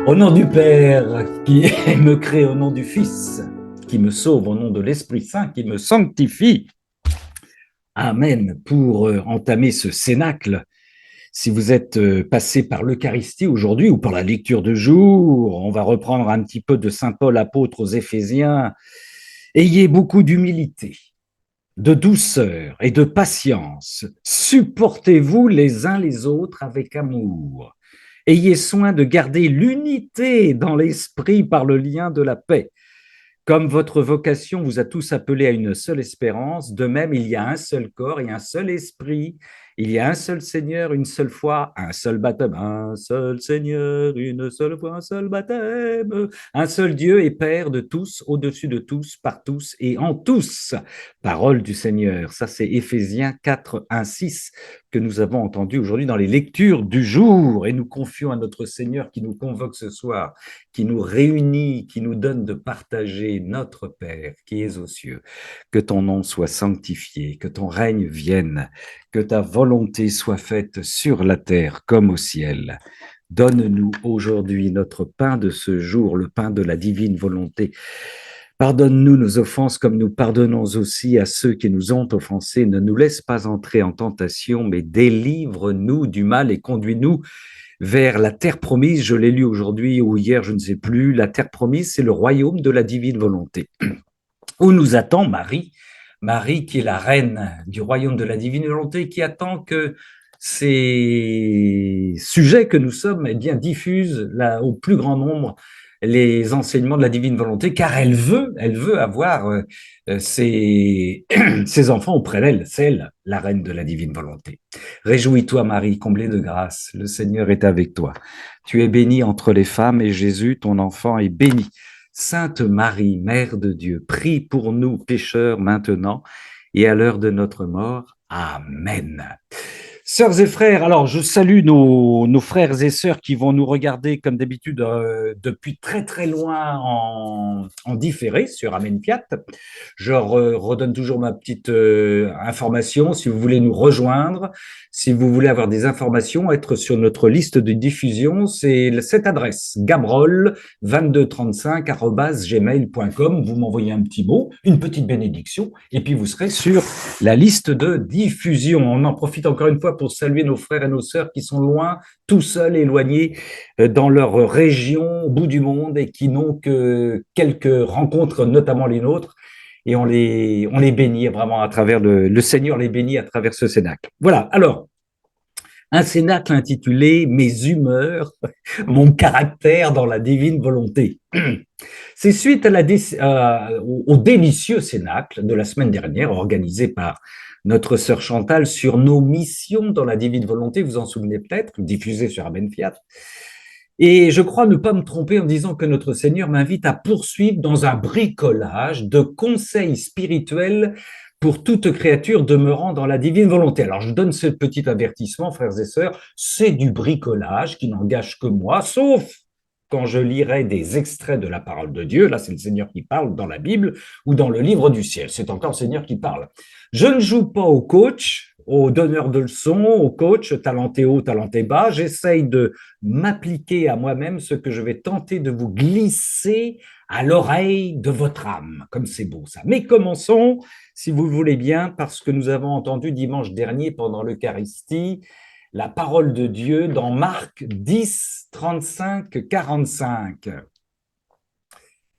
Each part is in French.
Au nom du Père qui me crée, au nom du Fils qui me sauve, au nom de l'Esprit Saint qui me sanctifie. Amen. Pour entamer ce cénacle, si vous êtes passé par l'Eucharistie aujourd'hui ou par la lecture de jour, on va reprendre un petit peu de Saint Paul apôtre aux Éphésiens. Ayez beaucoup d'humilité, de douceur et de patience. Supportez-vous les uns les autres avec amour. Ayez soin de garder l'unité dans l'esprit par le lien de la paix. Comme votre vocation vous a tous appelés à une seule espérance, de même il y a un seul corps et un seul esprit. Il y a un seul Seigneur, une seule foi, un seul baptême, un seul Seigneur, une seule foi, un seul baptême, un seul Dieu et Père de tous, au-dessus de tous, par tous et en tous. Parole du Seigneur. Ça, c'est Éphésiens 4, 1, 6 que nous avons entendu aujourd'hui dans les lectures du jour. Et nous confions à notre Seigneur qui nous convoque ce soir, qui nous réunit, qui nous donne de partager notre Père qui es aux cieux. Que ton nom soit sanctifié, que ton règne vienne, que ta volonté soit faite sur la terre comme au ciel. Donne-nous aujourd'hui notre pain de ce jour, le pain de la divine volonté. Pardonne-nous nos offenses comme nous pardonnons aussi à ceux qui nous ont offensés. Ne nous laisse pas entrer en tentation, mais délivre-nous du mal et conduis-nous vers la terre promise. Je l'ai lu aujourd'hui ou hier, je ne sais plus. La terre promise, c'est le royaume de la divine volonté, où nous attend Marie. Marie qui est la reine du royaume de la divine volonté, qui attend que ces sujets que nous sommes diffusent là, au plus grand nombre les enseignements de la divine volonté, car elle veut avoir ses, ses enfants auprès d'elle. C'est elle, la reine de la divine volonté. Réjouis-toi, Marie, comblée de grâce, le Seigneur est avec toi. Tu es bénie entre les femmes et Jésus, ton enfant, est béni. Sainte Marie, Mère de Dieu, prie pour nous pécheurs maintenant et à l'heure de notre mort. Amen. Sœurs et frères, alors je salue nos frères et sœurs qui vont nous regarder comme d'habitude depuis très très loin en différé sur Amen Fiat. Je redonne toujours ma petite information si vous voulez nous rejoindre, si vous voulez avoir des informations, être sur notre liste de diffusion, c'est cette adresse gabrol2235@gmail.com. Vous m'envoyez un petit mot, une petite bénédiction, et puis vous serez sur la liste de diffusion. On en profite encore une fois pour saluer nos frères et nos sœurs qui sont loin, tout seuls, éloignés dans leur région, au bout du monde, et qui n'ont que quelques rencontres, notamment les nôtres. Et on les bénit vraiment à travers le Seigneur les bénit à travers ce cénacle. Voilà. Alors, un cénacle intitulé Mes humeurs, mon caractère dans la divine volonté. C'est suite au délicieux cénacle de la semaine dernière, organisé par notre sœur Chantal sur nos missions dans la divine volonté, vous en souvenez peut-être, diffusé sur Amen Fiat. Et je crois ne pas me tromper en disant que notre Seigneur m'invite à poursuivre dans un bricolage de conseils spirituels pour toute créature demeurant dans la divine volonté. Alors je donne ce petit avertissement, frères et sœurs, c'est du bricolage qui n'engage que moi, sauf quand je lirai des extraits de la parole de Dieu, là c'est le Seigneur qui parle dans la Bible ou dans le livre du ciel, c'est encore le Seigneur qui parle. Je ne joue pas au coach, au donneur de leçons, au coach, talenté haut, talenté bas, j'essaye de m'appliquer à moi-même ce que je vais tenter de vous glisser à l'oreille de votre âme, comme c'est beau ça. Mais commençons, si vous le voulez bien, parce que nous avons entendu dimanche dernier pendant l'Eucharistie la parole de Dieu dans Marc 10, 35, 45.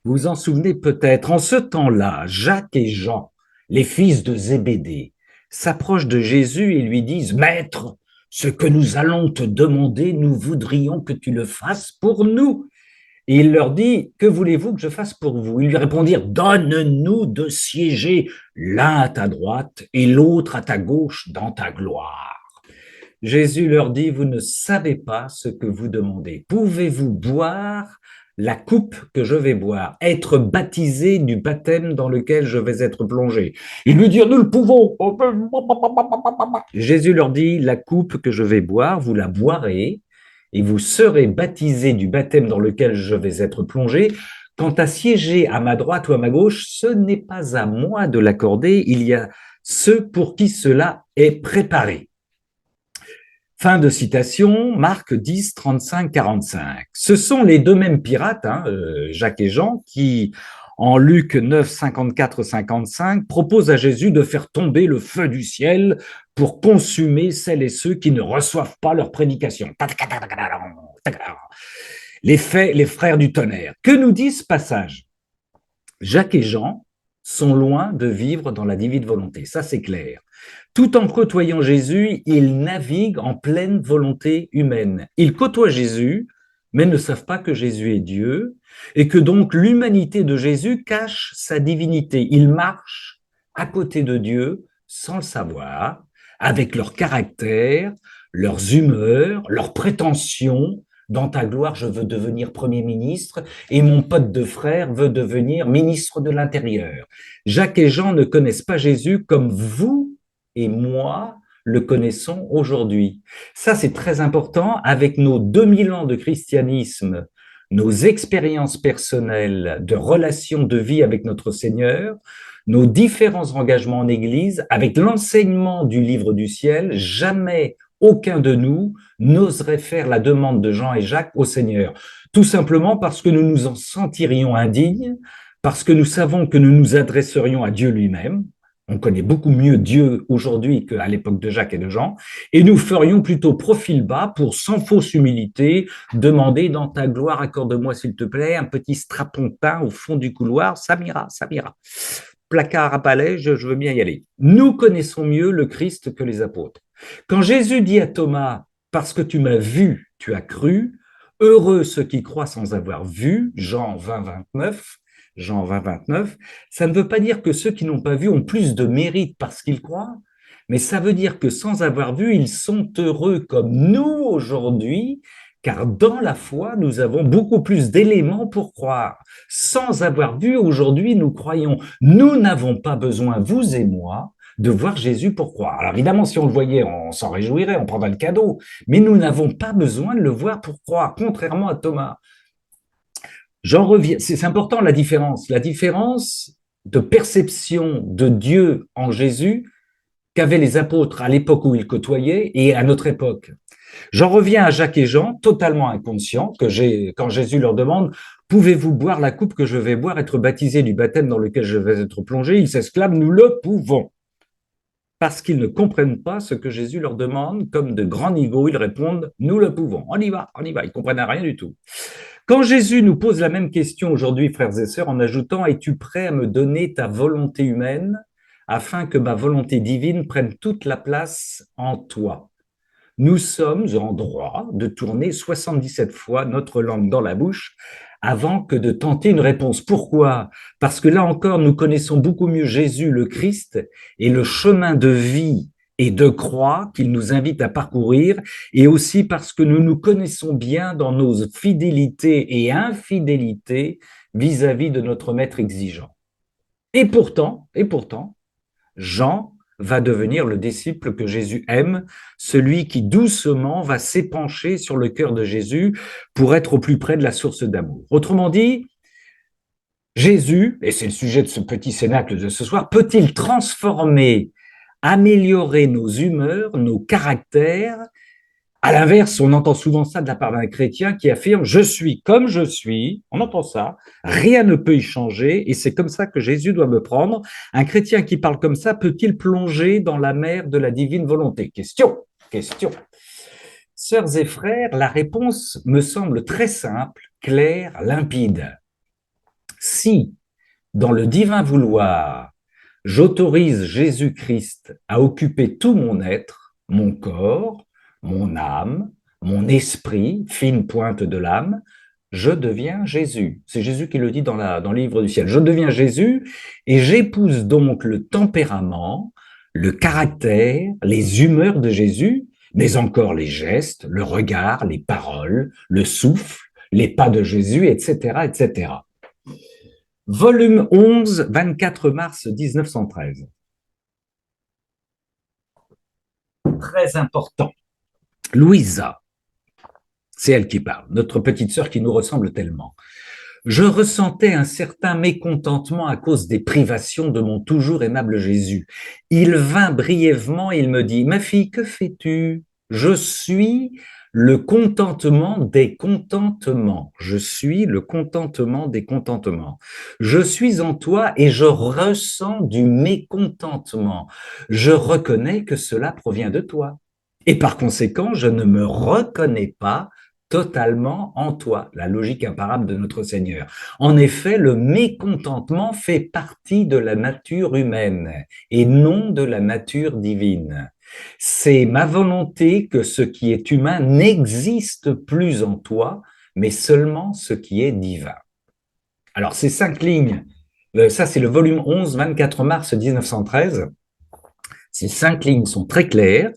Vous vous en souvenez peut-être, en ce temps-là, Jacques et Jean, les fils de Zébédée, s'approchent de Jésus et lui disent « Maître, ce que nous allons te demander, nous voudrions que tu le fasses pour nous. » Et il leur dit « Que voulez-vous que je fasse pour vous ?» Ils lui répondirent « Donne-nous de siéger l'un à ta droite et l'autre à ta gauche dans ta gloire. » Jésus leur dit, vous ne savez pas ce que vous demandez. Pouvez-vous boire la coupe que je vais boire, être baptisé du baptême dans lequel je vais être plongé? Ils lui dirent, nous le pouvons. Jésus leur dit, la coupe que je vais boire, vous la boirez et vous serez baptisés du baptême dans lequel je vais être plongé. Quant à siéger à ma droite ou à ma gauche, ce n'est pas à moi de l'accorder, il y a ceux pour qui cela est préparé. Fin de citation, Marc 10, 35, 45. Ce sont les deux mêmes pirates, Jacques et Jean, qui, en Luc 9, 54, 55, proposent à Jésus de faire tomber le feu du ciel pour consumer celles et ceux qui ne reçoivent pas leur prédication. Les frères du tonnerre. Que nous dit ce passage? Jacques et Jean sont loin de vivre dans la divine volonté, ça c'est clair. Tout en côtoyant Jésus, ils naviguent en pleine volonté humaine. Ils côtoient Jésus, mais ne savent pas que Jésus est Dieu et que donc l'humanité de Jésus cache sa divinité. Ils marchent à côté de Dieu sans le savoir, avec leur caractère, leurs humeurs, leurs prétentions. Dans ta gloire, je veux devenir Premier ministre et mon pote de frère veut devenir ministre de l'Intérieur. Jacques et Jean ne connaissent pas Jésus comme vous et moi le connaissons aujourd'hui. Ça, c'est très important. Avec nos 2000 ans de christianisme, nos expériences personnelles de relations de vie avec notre Seigneur, nos différents engagements en Église, avec l'enseignement du livre du ciel, jamais aucun de nous n'oserait faire la demande de Jean et Jacques au Seigneur. Tout simplement parce que nous nous en sentirions indignes, parce que nous savons que nous nous adresserions à Dieu lui-même. On connaît beaucoup mieux Dieu aujourd'hui qu'à l'époque de Jacques et de Jean, et nous ferions plutôt profil bas pour, sans fausse humilité, demander dans ta gloire, accorde-moi s'il te plaît, un petit strapontin au fond du couloir, ça m'ira, ça m'ira. Placard à palais, je veux bien y aller. Nous connaissons mieux le Christ que les apôtres. Quand Jésus dit à Thomas, parce que tu m'as vu, tu as cru, heureux ceux qui croient sans avoir vu, Jean 20, 29, Jean 20, 29, ça ne veut pas dire que ceux qui n'ont pas vu ont plus de mérite parce qu'ils croient, mais ça veut dire que sans avoir vu, ils sont heureux comme nous aujourd'hui, car dans la foi, nous avons beaucoup plus d'éléments pour croire. Sans avoir vu, aujourd'hui, nous croyons. Nous n'avons pas besoin, vous et moi, de voir Jésus pour croire. Alors évidemment, si on le voyait, on s'en réjouirait, on prendrait le cadeau, mais nous n'avons pas besoin de le voir pour croire, contrairement à Thomas. J'en reviens, c'est important la différence de perception de Dieu en Jésus qu'avaient les apôtres à l'époque où ils côtoyaient et à notre époque. J'en reviens à Jacques et Jean, totalement inconscients, quand Jésus leur demande « Pouvez-vous boire la coupe que je vais boire, être baptisé du baptême dans lequel je vais être plongé ?» Ils s'exclament « Nous le pouvons !» Parce qu'ils ne comprennent pas ce que Jésus leur demande, comme de grands nigauds, ils répondent « Nous le pouvons, on y va, on y va !» Ils ne comprennent rien du tout. Quand Jésus nous pose la même question aujourd'hui, frères et sœurs, en ajoutant « Es-tu prêt à me donner ta volonté humaine afin que ma volonté divine prenne toute la place en toi ?» Nous sommes en droit de tourner 77 fois notre langue dans la bouche avant que de tenter une réponse. Pourquoi? Parce que là encore, nous connaissons beaucoup mieux Jésus le Christ et le chemin de vie et de croix qu'il nous invite à parcourir, et aussi parce que nous nous connaissons bien dans nos fidélités et infidélités vis-à-vis de notre maître exigeant. Et pourtant, Jean va devenir le disciple que Jésus aime, celui qui doucement va s'épancher sur le cœur de Jésus pour être au plus près de la source d'amour. Autrement dit, Jésus, et c'est le sujet de ce petit cénacle de ce soir, peut-il transformer, améliorer nos humeurs, nos caractères? À l'inverse, on entend souvent ça de la part d'un chrétien qui affirme « je suis comme je suis », on entend ça, rien ne peut y changer et c'est comme ça que Jésus doit me prendre. Un chrétien qui parle comme ça peut-il plonger dans la mer de la divine volonté? Question. Sœurs et frères, la réponse me semble très simple, claire, limpide. Si, dans le divin vouloir, j'autorise Jésus-Christ à occuper tout mon être, mon corps, mon âme, mon esprit, fine pointe de l'âme, je deviens Jésus. C'est Jésus qui le dit dans le livre du ciel. Je deviens Jésus et j'épouse donc le tempérament, le caractère, les humeurs de Jésus, mais encore les gestes, le regard, les paroles, le souffle, les pas de Jésus, etc., etc. Volume 11, 24 mars 1913. Très important. Louisa, c'est elle qui parle, notre petite sœur qui nous ressemble tellement. Je ressentais un certain mécontentement à cause des privations de mon toujours aimable Jésus. Il vint brièvement, il me dit « Ma fille, que fais-tu » Je suis le contentement des contentements. Je suis le contentement des contentements. Je suis en toi et je ressens du mécontentement. Je reconnais que cela provient de toi. Et par conséquent, je ne me reconnais pas totalement en toi, la logique imparable de notre Seigneur. En effet, le mécontentement fait partie de la nature humaine et non de la nature divine. C'est ma volonté que ce qui est humain n'existe plus en toi, mais seulement ce qui est divin. Alors, ces 5 lignes, ça c'est le volume 11, 24 mars 1913. Ces 5 lignes sont très claires,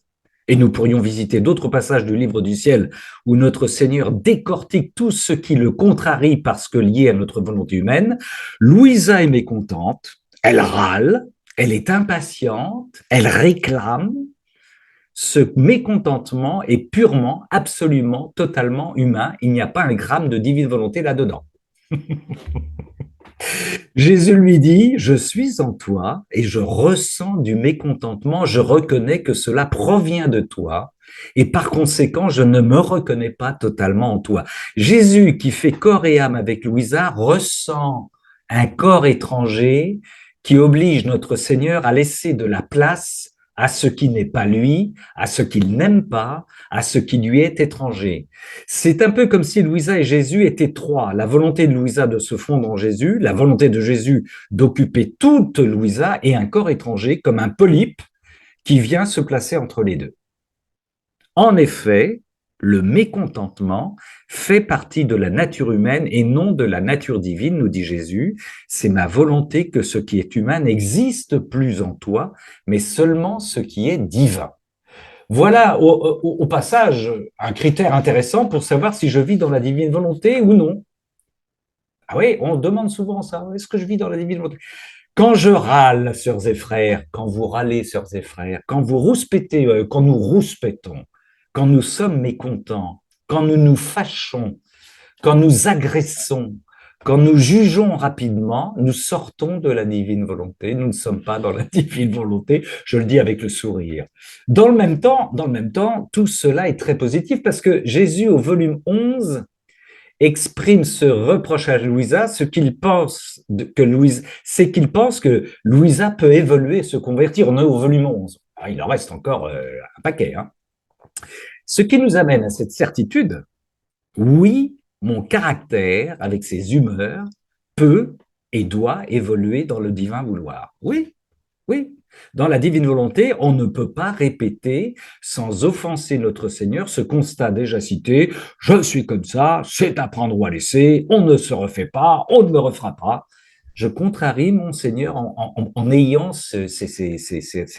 et nous pourrions visiter d'autres passages du livre du ciel où notre Seigneur décortique tout ce qui le contrarie parce que lié à notre volonté humaine. Louisa est mécontente, elle râle, elle est impatiente, elle réclame. Ce mécontentement est purement, absolument, totalement humain. Il n'y a pas un gramme de divine volonté là-dedans. Jésus lui dit, je suis en toi et je ressens du mécontentement, je reconnais que cela provient de toi et par conséquent, je ne me reconnais pas totalement en toi. Jésus, qui fait corps et âme avec Louisa, ressent un corps étranger qui oblige notre Seigneur à laisser de la place à ce qui n'est pas lui, à ce qu'il n'aime pas, à ce qui lui est étranger. C'est un peu comme si Louisa et Jésus étaient trois. La volonté de Louisa de se fondre en Jésus, la volonté de Jésus d'occuper toute Louisa et un corps étranger comme un polype qui vient se placer entre les deux. En effet, le mécontentement fait partie de la nature humaine et non de la nature divine, nous dit Jésus. C'est ma volonté que ce qui est humain n'existe plus en toi, mais seulement ce qui est divin. Voilà au passage un critère intéressant pour savoir si je vis dans la divine volonté ou non. Ah oui, on demande souvent ça. Est-ce que je vis dans la divine volonté? Quand je râle, sœurs et frères, quand vous râlez, sœurs et frères, quand vous rouspétez, quand nous rouspétons, quand nous sommes mécontents, quand nous nous fâchons, quand nous agressons, quand nous jugeons rapidement, nous sortons de la divine volonté. Nous ne sommes pas dans la divine volonté. Je le dis avec le sourire. Dans le même temps, tout cela est très positif parce que Jésus, au volume 11, exprime ce reproche à Louisa, ce qu'il pense que Louise, c'est qu'il pense que Louisa peut évoluer, se convertir. On est au volume 11. Alors, il en reste encore un paquet. Hein. Ce qui nous amène à cette certitude, oui, mon caractère, avec ses humeurs, peut et doit évoluer dans le divin vouloir. Oui, oui. Dans la divine volonté, on ne peut pas répéter sans offenser notre Seigneur ce constat déjà cité, je suis comme ça, c'est à prendre ou à laisser, on ne se refait pas, on ne me refera pas. Je contrarie mon Seigneur en ayant ces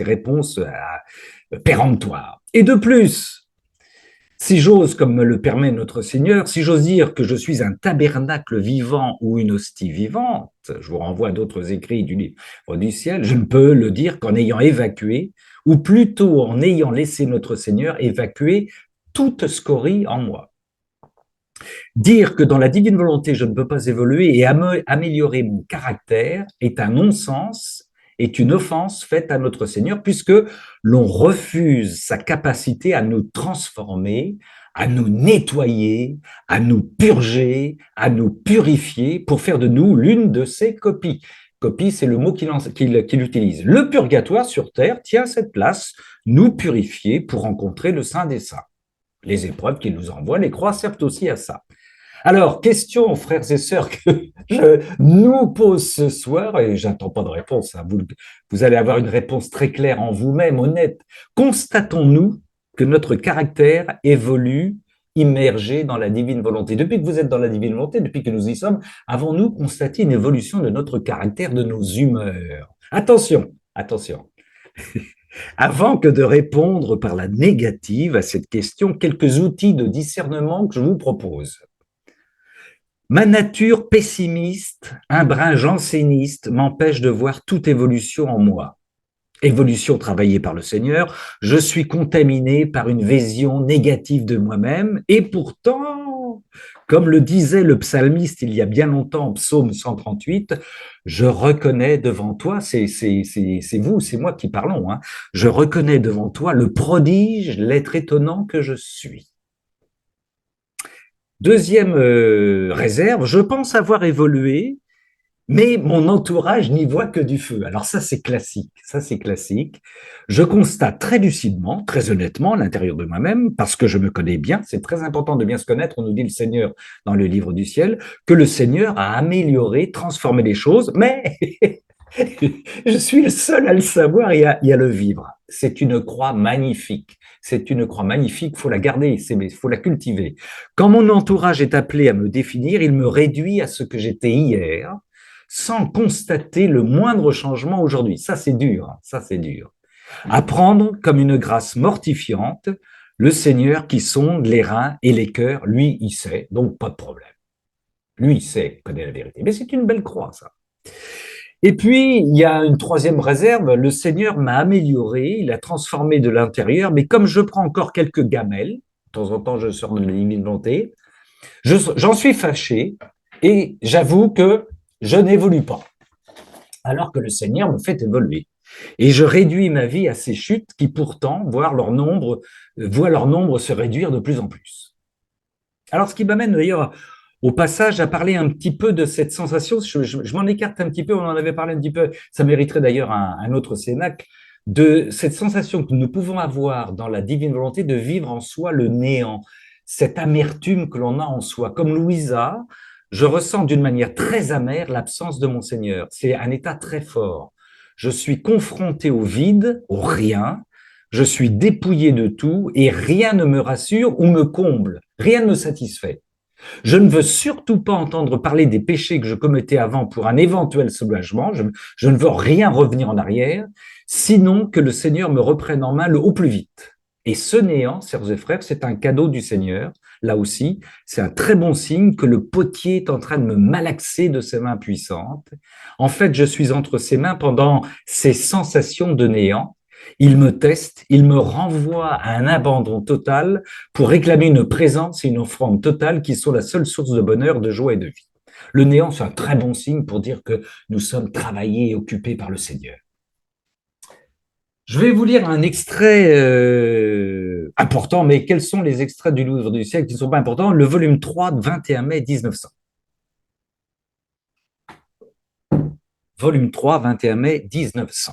réponses péremptoires. Et de plus, si j'ose, comme me le permet notre Seigneur, si j'ose dire que je suis un tabernacle vivant ou une hostie vivante, je vous renvoie à d'autres écrits du livre du ciel, je ne peux le dire qu'en ayant évacué, ou plutôt en ayant laissé notre Seigneur évacuer toute scorie en moi. Dire que dans la divine volonté, je ne peux pas évoluer et améliorer mon caractère est un non-sens, est une offense faite à notre Seigneur, puisque l'on refuse sa capacité à nous transformer, à nous nettoyer, à nous purger, à nous purifier pour faire de nous l'une de ses copies. Copie, c'est le mot qu'il utilise. Le purgatoire sur terre tient cette place, nous purifier pour rencontrer le Saint des Saints. Les épreuves qu'il nous envoie, les croix servent aussi à ça. Alors, question, frères et sœurs, que je nous pose ce soir, et j'attends pas de réponse, hein, vous allez avoir une réponse très claire en vous-même, honnête. Constatons-nous que notre caractère évolue immergé dans la divine volonté. Depuis que vous êtes dans la divine volonté, depuis que nous y sommes, avons-nous constaté une évolution de notre caractère, de nos humeurs? Attention, attention. Avant que de répondre par la négative à cette question, quelques outils de discernement que je vous propose. Ma nature pessimiste, un brin janséniste, m'empêche de voir toute évolution en moi. Évolution travaillée par le Seigneur, je suis contaminé par une vision négative de moi-même et pourtant, Comme le disait le psalmiste il y a bien longtemps en psaume 138, je reconnais devant toi, c'est vous, c'est moi qui parlons, hein, je reconnais devant toi le prodige, l'être étonnant que je suis. Deuxième réserve, je pense avoir évolué, mais mon entourage n'y voit que du feu. Alors ça, c'est classique. Ça, c'est classique. Je constate très lucidement, très honnêtement, à l'intérieur de moi-même, parce que je me connais bien, c'est très important de bien se connaître, on nous dit le Seigneur dans le livre du ciel, que le Seigneur a amélioré, transformé les choses, mais je suis le seul à le savoir et à le vivre. C'est une croix magnifique. C'est une croix magnifique, il faut la garder, il faut la cultiver. Quand mon entourage est appelé à me définir, il me réduit à ce que j'étais hier, sans constater le moindre changement aujourd'hui. Ça, c'est dur. Ça, c'est dur. Apprendre comme une grâce mortifiante, le Seigneur qui sonde les reins et les cœurs, lui, il sait, donc pas de problème. Lui, il sait, il connaît la vérité. Mais c'est une belle croix, ça. Et puis, il y a une troisième réserve, le Seigneur m'a amélioré, il a transformé de l'intérieur, mais comme je prends encore quelques gamelles, de temps en temps je sors de la divine volonté, j'en suis fâché et j'avoue que je n'évolue pas, alors que le Seigneur me fait évoluer. Et je réduis ma vie à ces chutes qui pourtant voient leur nombre se réduire de plus en plus. Alors, ce qui m'amène d'ailleurs au passage à parler un petit peu de cette sensation, je m'en écarte un petit peu, on en avait parlé un petit peu, ça mériterait d'ailleurs un autre cénacle, de cette sensation que nous pouvons avoir dans la divine volonté de vivre en soi le néant, cette amertume que l'on a en soi. Comme Louisa, je ressens d'une manière très amère l'absence de mon Seigneur. C'est un état très fort. Je suis confronté au vide, au rien, je suis dépouillé de tout et rien ne me rassure ou me comble, rien ne me satisfait. Je ne veux surtout pas entendre parler des péchés que je commettais avant pour un éventuel soulagement. Je ne veux rien revenir en arrière, sinon que le Seigneur me reprenne en main le au plus vite. Et ce néant, sœurs et frères, c'est un cadeau du Seigneur. Là aussi, c'est un très bon signe que le potier est en train de me malaxer de ses mains puissantes. En fait, je suis entre ses mains pendant ces sensations de néant. Il me teste, il me renvoie à un abandon total pour réclamer une présence et une offrande totale qui sont la seule source de bonheur, de joie et de vie. Le néant, c'est un très bon signe pour dire que nous sommes travaillés et occupés par le Seigneur. Je vais vous lire un extrait important, mais quels sont les extraits du livre du siècle qui ne sont pas importants? Le volume 3 de 21 mai 1900. Volume 3, 21 mai 1900.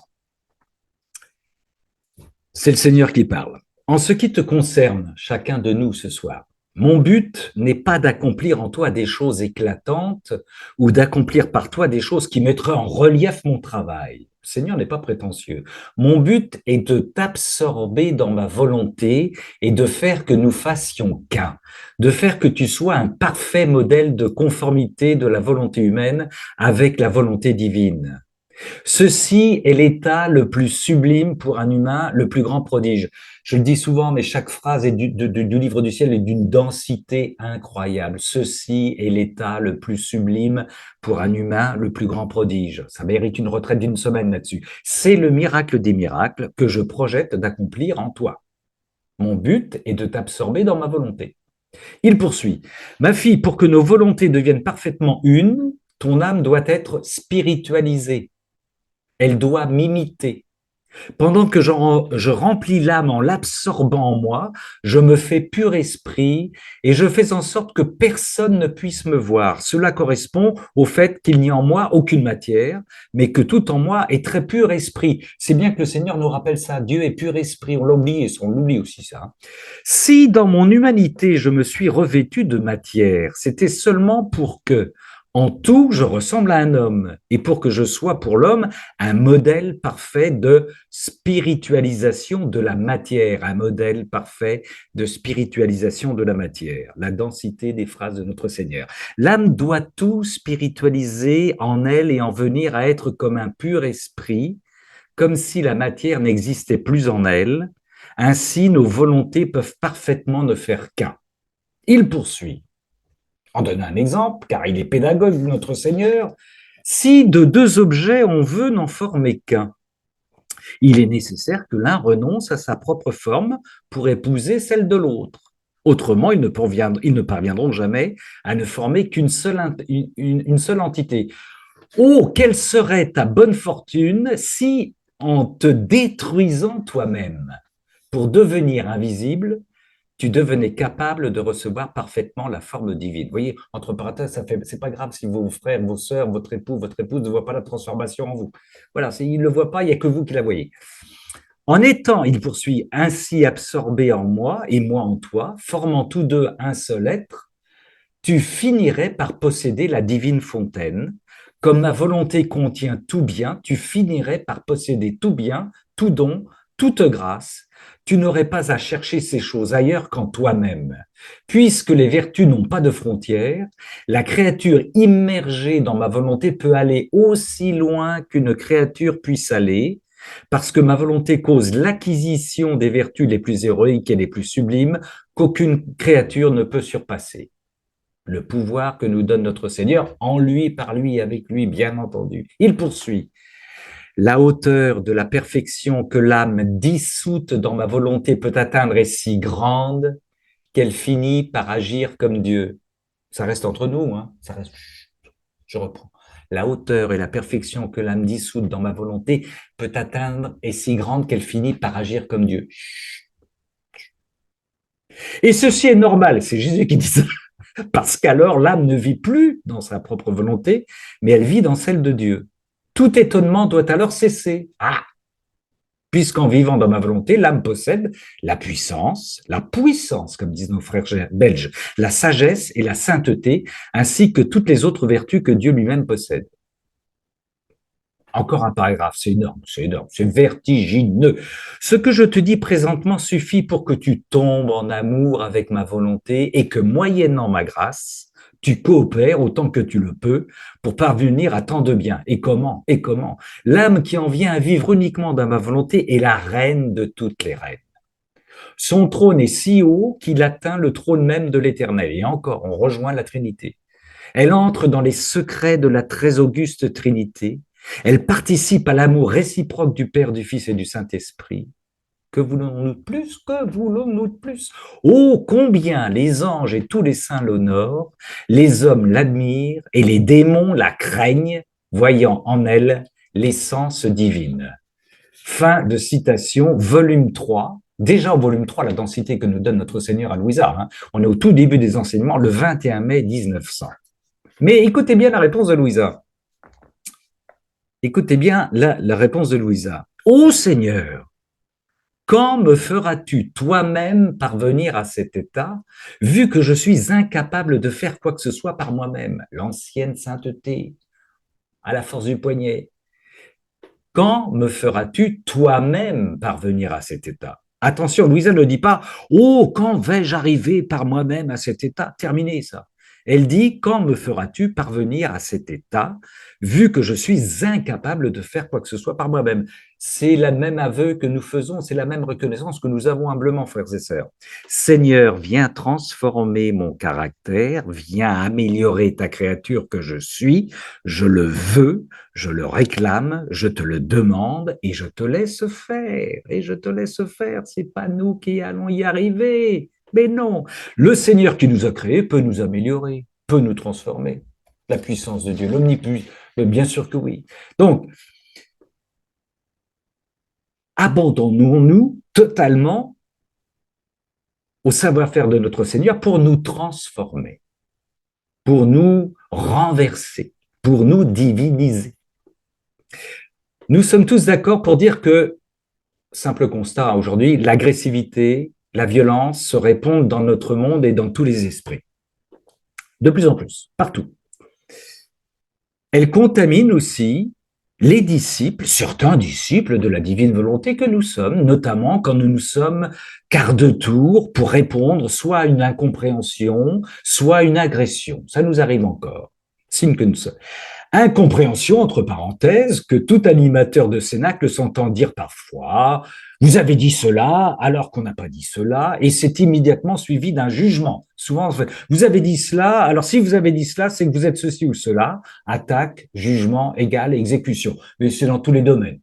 C'est le Seigneur qui parle. En ce qui te concerne, chacun de nous ce soir, mon but n'est pas d'accomplir en toi des choses éclatantes ou d'accomplir par toi des choses qui mettraient en relief mon travail. Le Seigneur n'est pas prétentieux. Mon but est de t'absorber dans ma volonté et de faire que nous fassions qu'un, de faire que tu sois un parfait modèle de conformité de la volonté humaine avec la volonté divine. Ceci est l'état le plus sublime pour un humain, le plus grand prodige. Je le dis souvent, mais chaque phrase du livre du ciel est d'une densité incroyable. Ceci est l'état le plus sublime pour un humain, le plus grand prodige. Ça mérite une retraite d'une semaine là-dessus. C'est le miracle des miracles que je projette d'accomplir en toi. Mon but est de t'absorber dans ma volonté. Il poursuit. Ma fille, pour que nos volontés deviennent parfaitement une, ton âme doit être spiritualisée. Elle doit m'imiter. Pendant que je remplis l'âme en l'absorbant en moi, je me fais pur esprit et je fais en sorte que personne ne puisse me voir. Cela correspond au fait qu'il n'y a en moi aucune matière, mais que tout en moi est très pur esprit. C'est bien que le Seigneur nous rappelle ça. Dieu est pur esprit. On l'oublie et on l'oublie aussi ça. Si dans mon humanité je me suis revêtu de matière, c'était seulement pour que en tout, je ressemble à un homme, et pour que je sois pour l'homme un modèle parfait de spiritualisation de la matière, un modèle parfait de spiritualisation de la matière, la densité des phrases de notre Seigneur. L'âme doit tout spiritualiser en elle et en venir à être comme un pur esprit, comme si la matière n'existait plus en elle. Ainsi, nos volontés peuvent parfaitement ne faire qu'un. Il poursuit. En donnant un exemple, car il est pédagogue, notre Seigneur, si de deux objets on veut n'en former qu'un, il est nécessaire que l'un renonce à sa propre forme pour épouser celle de l'autre. Autrement, ils ne parviendront jamais à ne former qu'une seule, une seule entité. Oh, quelle serait ta bonne fortune si, en te détruisant toi-même pour devenir invisible, tu devenais capable de recevoir parfaitement la forme divine. Vous voyez, entre parenthèses, c'est pas grave si vos frères, vos sœurs, votre époux, votre épouse ne voient pas la transformation en vous. Voilà, ils ne le voient pas, il n'y a que vous qui la voyez. En étant, il poursuit, ainsi absorbé en moi et moi en toi, formant tous deux un seul être, tu finirais par posséder la divine fontaine. Comme ma volonté contient tout bien, tu finirais par posséder tout bien, tout don, toute grâce. Tu n'aurais pas à chercher ces choses ailleurs qu'en toi-même. Puisque les vertus n'ont pas de frontières, la créature immergée dans ma volonté peut aller aussi loin qu'une créature puisse aller, parce que ma volonté cause l'acquisition des vertus les plus héroïques et les plus sublimes qu'aucune créature ne peut surpasser. Le pouvoir que nous donne notre Seigneur, en lui, par lui, avec lui, bien entendu. Il poursuit. La hauteur de la perfection que l'âme dissoute dans ma volonté peut atteindre est si grande qu'elle finit par agir comme Dieu. Ça reste entre nous, hein. Ça reste... Je reprends. La hauteur et la perfection que l'âme dissoute dans ma volonté peut atteindre est si grande qu'elle finit par agir comme Dieu. Et ceci est normal, c'est Jésus qui dit ça. Parce qu'alors l'âme ne vit plus dans sa propre volonté, mais elle vit dans celle de Dieu. Tout étonnement doit alors cesser. Ah, puisqu'en vivant dans ma volonté, l'âme possède la puissance, comme disent nos frères belges, la sagesse et la sainteté, ainsi que toutes les autres vertus que Dieu lui-même possède. Encore un paragraphe, c'est énorme, c'est vertigineux. Ce que je te dis présentement suffit pour que tu tombes en amour avec ma volonté et que, moyennant ma grâce, tu coopères autant que tu le peux pour parvenir à tant de bien. Et comment? Et comment? L'âme qui en vient à vivre uniquement dans ma volonté est la reine de toutes les reines. Son trône est si haut qu'il atteint le trône même de l'Éternel. Et encore, on rejoint la Trinité. Elle entre dans les secrets de la très auguste Trinité. Elle participe à l'amour réciproque du Père, du Fils et du Saint-Esprit. Que voulons-nous de plus? Que voulons-nous de plus? Oh, combien les anges et tous les saints l'honorent, les hommes l'admirent et les démons la craignent, voyant en elle l'essence divine. Fin de citation, volume 3. Déjà au volume 3, la densité que nous donne notre Seigneur à Louisa. Hein. On est au tout début des enseignements, le 21 mai 1900. Mais écoutez bien la réponse de Louisa. Écoutez bien la réponse de Louisa. Ô Seigneur, quand me feras-tu toi-même parvenir à cet état, vu que je suis incapable de faire quoi que ce soit par moi-même? L'ancienne sainteté, à la force du poignet. Quand me feras-tu toi-même parvenir à cet état? Attention, Louisa ne dit pas « Oh, quand vais-je arriver par moi-même à cet état ?» Terminé ça. Elle dit « Quand me feras-tu parvenir à cet état, vu que je suis incapable de faire quoi que ce soit par moi-même ?» C'est le même aveu que nous faisons, c'est la même reconnaissance que nous avons humblement, frères et sœurs. Seigneur, viens transformer mon caractère, viens améliorer ta créature que je suis, je le veux, je le réclame, je te le demande et je te laisse faire. Et je te laisse faire, c'est pas nous qui allons y arriver. Mais non, le Seigneur qui nous a créés peut nous améliorer, peut nous transformer. La puissance de Dieu, l'omnipuissance, bien sûr que oui. Donc, abandonnons-nous totalement au savoir-faire de notre Seigneur pour nous transformer, pour nous renverser, pour nous diviniser. Nous sommes tous d'accord pour dire que, simple constat aujourd'hui, l'agressivité, la violence se répandent dans notre monde et dans tous les esprits. De plus en plus, partout. Elle contamine aussi les disciples, certains disciples de la divine volonté que nous sommes, notamment quand nous nous sommes quart de tour pour répondre soit à une incompréhension, soit à une agression. Ça nous arrive encore. Signe que nous sommes. Incompréhension, entre parenthèses, que tout animateur de cénacle s'entend dire parfois « vous avez dit cela alors qu'on n'a pas dit cela » et c'est immédiatement suivi d'un jugement. Souvent, vous avez dit cela, alors si vous avez dit cela, c'est que vous êtes ceci ou cela. Attaque, jugement, égale, exécution. Mais c'est dans tous les domaines,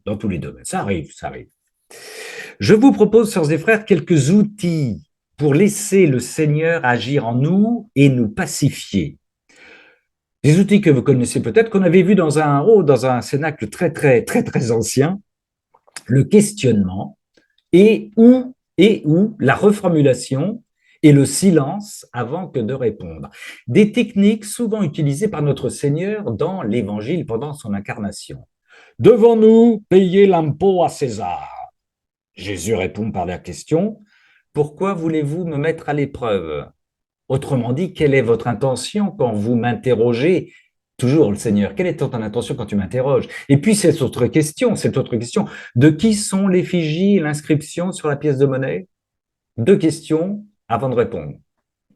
Ça arrive. Je vous propose, sœurs et frères, quelques outils pour laisser le Seigneur agir en nous et nous pacifier. Des outils que vous connaissez peut-être, qu'on avait vu dans un cénacle très ancien, le questionnement et ou la reformulation et le silence avant que de répondre. Des techniques souvent utilisées par notre Seigneur dans l'Évangile pendant son incarnation. Devons-nous payer l'impôt à César? Jésus répond par la question, pourquoi voulez-vous me mettre à l'épreuve? Autrement dit, quelle est votre intention quand vous m'interrogez? Toujours le Seigneur, quelle est ton intention quand tu m'interroges? Et puis cette autre question, de qui sont l'effigie et l'inscription sur la pièce de monnaie? Deux questions avant de répondre,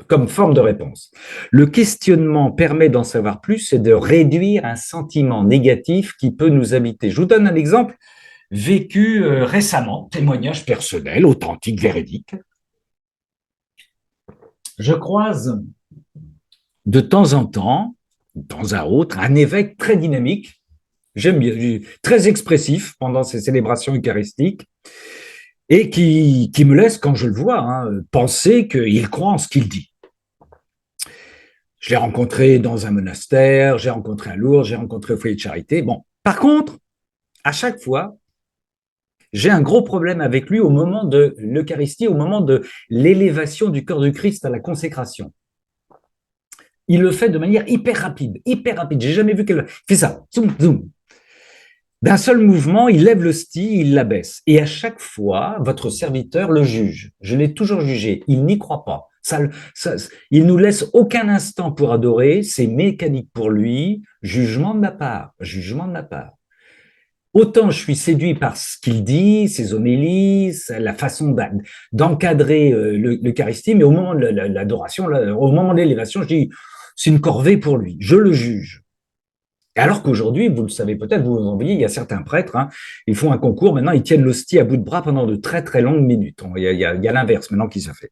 comme forme de réponse. Le questionnement permet d'en savoir plus et de réduire un sentiment négatif qui peut nous habiter. Je vous donne un exemple vécu récemment, témoignage personnel, authentique, véridique. Je croise de temps en temps un évêque très dynamique, j'aime bien, très expressif pendant ses célébrations eucharistiques, et qui me laisse, quand je le vois, penser qu'il croit en ce qu'il dit. Je l'ai rencontré dans un monastère, j'ai rencontré à Lourdes, j'ai rencontré au foyer de charité. Bon, par contre, à chaque fois, j'ai un gros problème avec lui au moment de l'Eucharistie, au moment de l'élévation du corps du Christ à la consécration. Il le fait de manière hyper rapide, hyper rapide. J'ai jamais vu qu'elle fait ça, zoom, zoom. D'un seul mouvement, il lève l'hostie, il l'abaisse. Et à chaque fois, votre serviteur le juge. Je l'ai toujours jugé. Il n'y croit pas. Il nous laisse aucun instant pour adorer. C'est mécanique pour lui. Jugement de ma part. Jugement de ma part. Autant je suis séduit par ce qu'il dit, ses homélies, la façon d'encadrer l'Eucharistie, mais au moment de l'adoration, au moment de l'élévation, je dis, c'est une corvée pour lui. Je le juge. Alors qu'aujourd'hui, vous le savez peut-être, vous en voyez, il y a certains prêtres, ils font un concours, maintenant ils tiennent l'hostie à bout de bras pendant de très longues minutes. Il y a l'inverse maintenant qui se fait.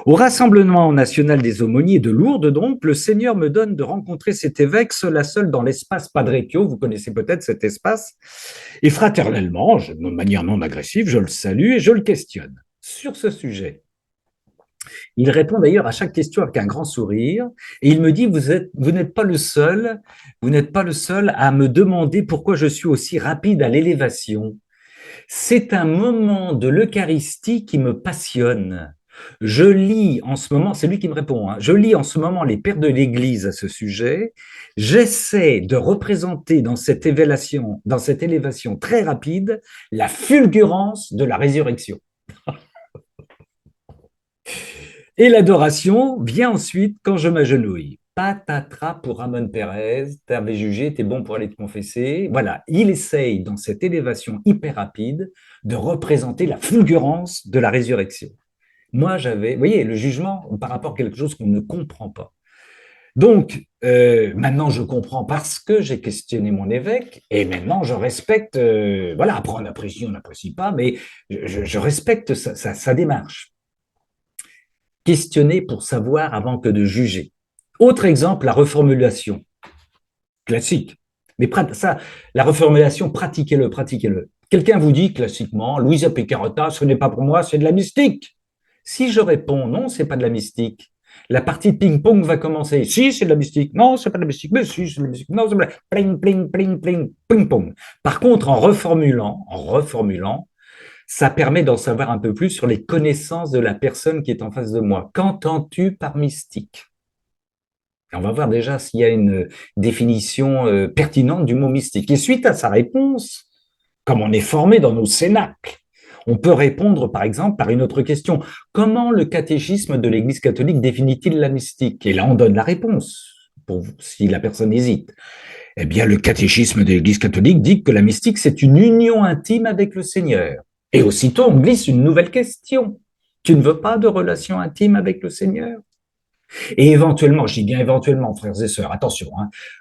Au Rassemblement national des aumôniers de Lourdes, donc, le Seigneur me donne de rencontrer cet évêque seul à seul dans l'espace Padrecchio, vous connaissez peut-être cet espace, et fraternellement, de manière non agressive, je le salue et je le questionne sur ce sujet. Il répond d'ailleurs à chaque question avec un grand sourire et il me dit, vous n'êtes pas le seul à me demander pourquoi je suis aussi rapide à l'élévation. C'est un moment de l'Eucharistie qui me passionne. Je lis en ce moment, c'est lui qui me répond, je lis en ce moment les pères de l'Église à ce sujet. J'essaie de représenter dans cette élévation très rapide la fulgurance de la résurrection. Et l'adoration vient ensuite quand je m'agenouille. Patatras pour Ramon Pérez, t'avais jugé, t'es bon pour aller te confesser. Voilà, il essaye dans cette élévation hyper rapide de représenter la fulgurance de la résurrection. Moi, vous voyez, le jugement par rapport à quelque chose qu'on ne comprend pas. Donc, maintenant, je comprends parce que j'ai questionné mon évêque et maintenant, je respecte, voilà, après on apprécie, on n'apprécie pas, mais je respecte sa démarche. Questionner pour savoir avant que de juger. Autre exemple, la reformulation. Classique. Mais ça, la reformulation, pratiquez-le. Quelqu'un vous dit classiquement, Luisa Piccarreta, ce n'est pas pour moi, c'est de la mystique. Si je réponds, non, c'est pas de la mystique, la partie de ping-pong va commencer. Si, c'est de la mystique. Non, c'est pas de la mystique. Mais si, c'est de la mystique. Non, c'est pas de la... Pling, pling, pling, pling, ping-pong. Par contre, en reformulant, ça permet d'en savoir un peu plus sur les connaissances de la personne qui est en face de moi. Qu'entends-tu par mystique? Et on va voir déjà s'il y a une définition pertinente du mot mystique. Et suite à sa réponse, comme on est formé dans nos cénacles, on peut répondre, par exemple, par une autre question. Comment le catéchisme de l'Église catholique définit-il la mystique? Et là, on donne la réponse, si la personne hésite. Eh bien, le catéchisme de l'Église catholique dit que la mystique, c'est une union intime avec le Seigneur. Et aussitôt, on glisse une nouvelle question. Tu ne veux pas de relation intime avec le Seigneur? Et éventuellement, je dis bien éventuellement, frères et sœurs, attention,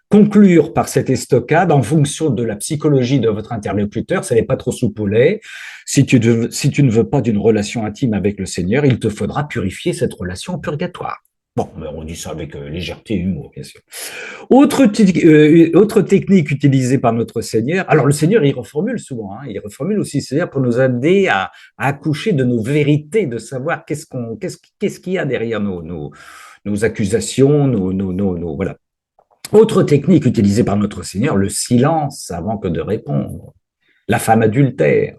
conclure par cette estocade en fonction de la psychologie de votre interlocuteur, ça n'est pas trop soupe au lait. Si tu ne veux pas d'une relation intime avec le Seigneur, il te faudra purifier cette relation au purgatoire. Bon, mais on dit ça avec légèreté et humour, bien sûr. Autre technique utilisée par notre Seigneur, alors le Seigneur, il reformule souvent, hein, il reformule aussi, c'est-à-dire pour nous aider à accoucher de nos vérités, de savoir qu'est-ce qu'il y a derrière nos accusations, voilà. Autre technique utilisée par notre Seigneur, le silence avant que de répondre. La femme adultère.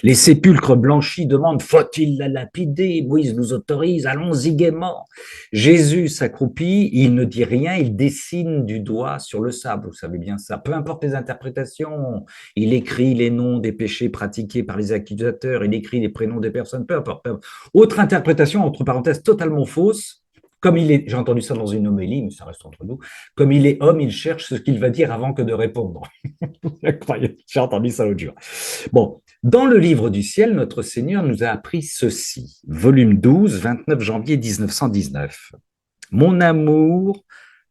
Les sépulcres blanchis demandent, faut-il la lapider? Moïse nous autorise, allons-y gaiement. Jésus s'accroupit, il ne dit rien, il dessine du doigt sur le sable, vous savez bien ça. Peu importe les interprétations, il écrit les noms des péchés pratiqués par les accusateurs, il écrit les prénoms des personnes, peu importe. Autre interprétation, entre parenthèses, totalement fausse, comme il est, j'ai entendu ça dans une homélie, mais ça reste entre nous, comme il est homme, il cherche ce qu'il va dire avant que de répondre. Incroyable, j'ai entendu ça l'autre jour. Bon, dans le livre du ciel, notre Seigneur nous a appris ceci. Volume 12, 29 janvier 1919. Mon amour,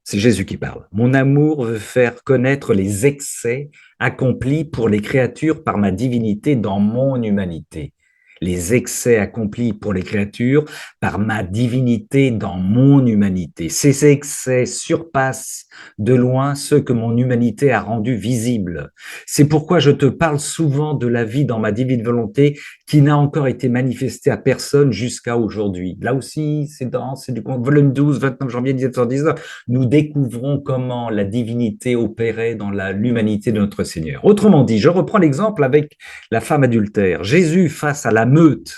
c'est Jésus qui parle, mon amour veut faire connaître les excès accomplis pour les créatures par ma divinité dans mon humanité. Les excès accomplis pour les créatures par ma divinité dans mon humanité. Ces excès surpassent de loin ceux que mon humanité a rendus visibles. C'est pourquoi je te parle souvent de la vie dans ma divine volonté qui n'a encore été manifestée à personne jusqu'à aujourd'hui. Là aussi, c'est du volume 12, 29 janvier 1919. Nous découvrons comment la divinité opérait dans l'humanité de notre Seigneur. Autrement dit, je reprends l'exemple avec la femme adultère. Jésus, face à la meute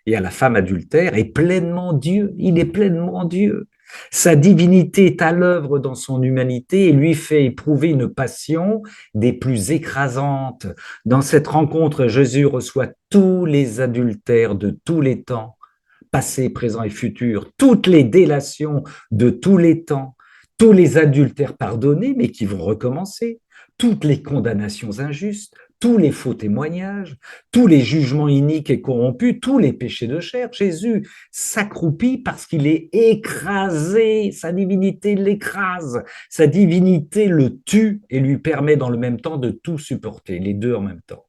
et à la femme adultère, est pleinement Dieu. Il est pleinement Dieu. Sa divinité est à l'œuvre dans son humanité et lui fait éprouver une passion des plus écrasantes. Dans cette rencontre, Jésus reçoit tous les adultères de tous les temps, passé, présent et futur, toutes les délations de tous les temps, tous les adultères pardonnés mais qui vont recommencer, toutes les condamnations injustes, tous les faux témoignages, tous les jugements iniques et corrompus, tous les péchés de chair. Jésus s'accroupit parce qu'il est écrasé, sa divinité l'écrase, sa divinité le tue et lui permet dans le même temps de tout supporter, les deux en même temps.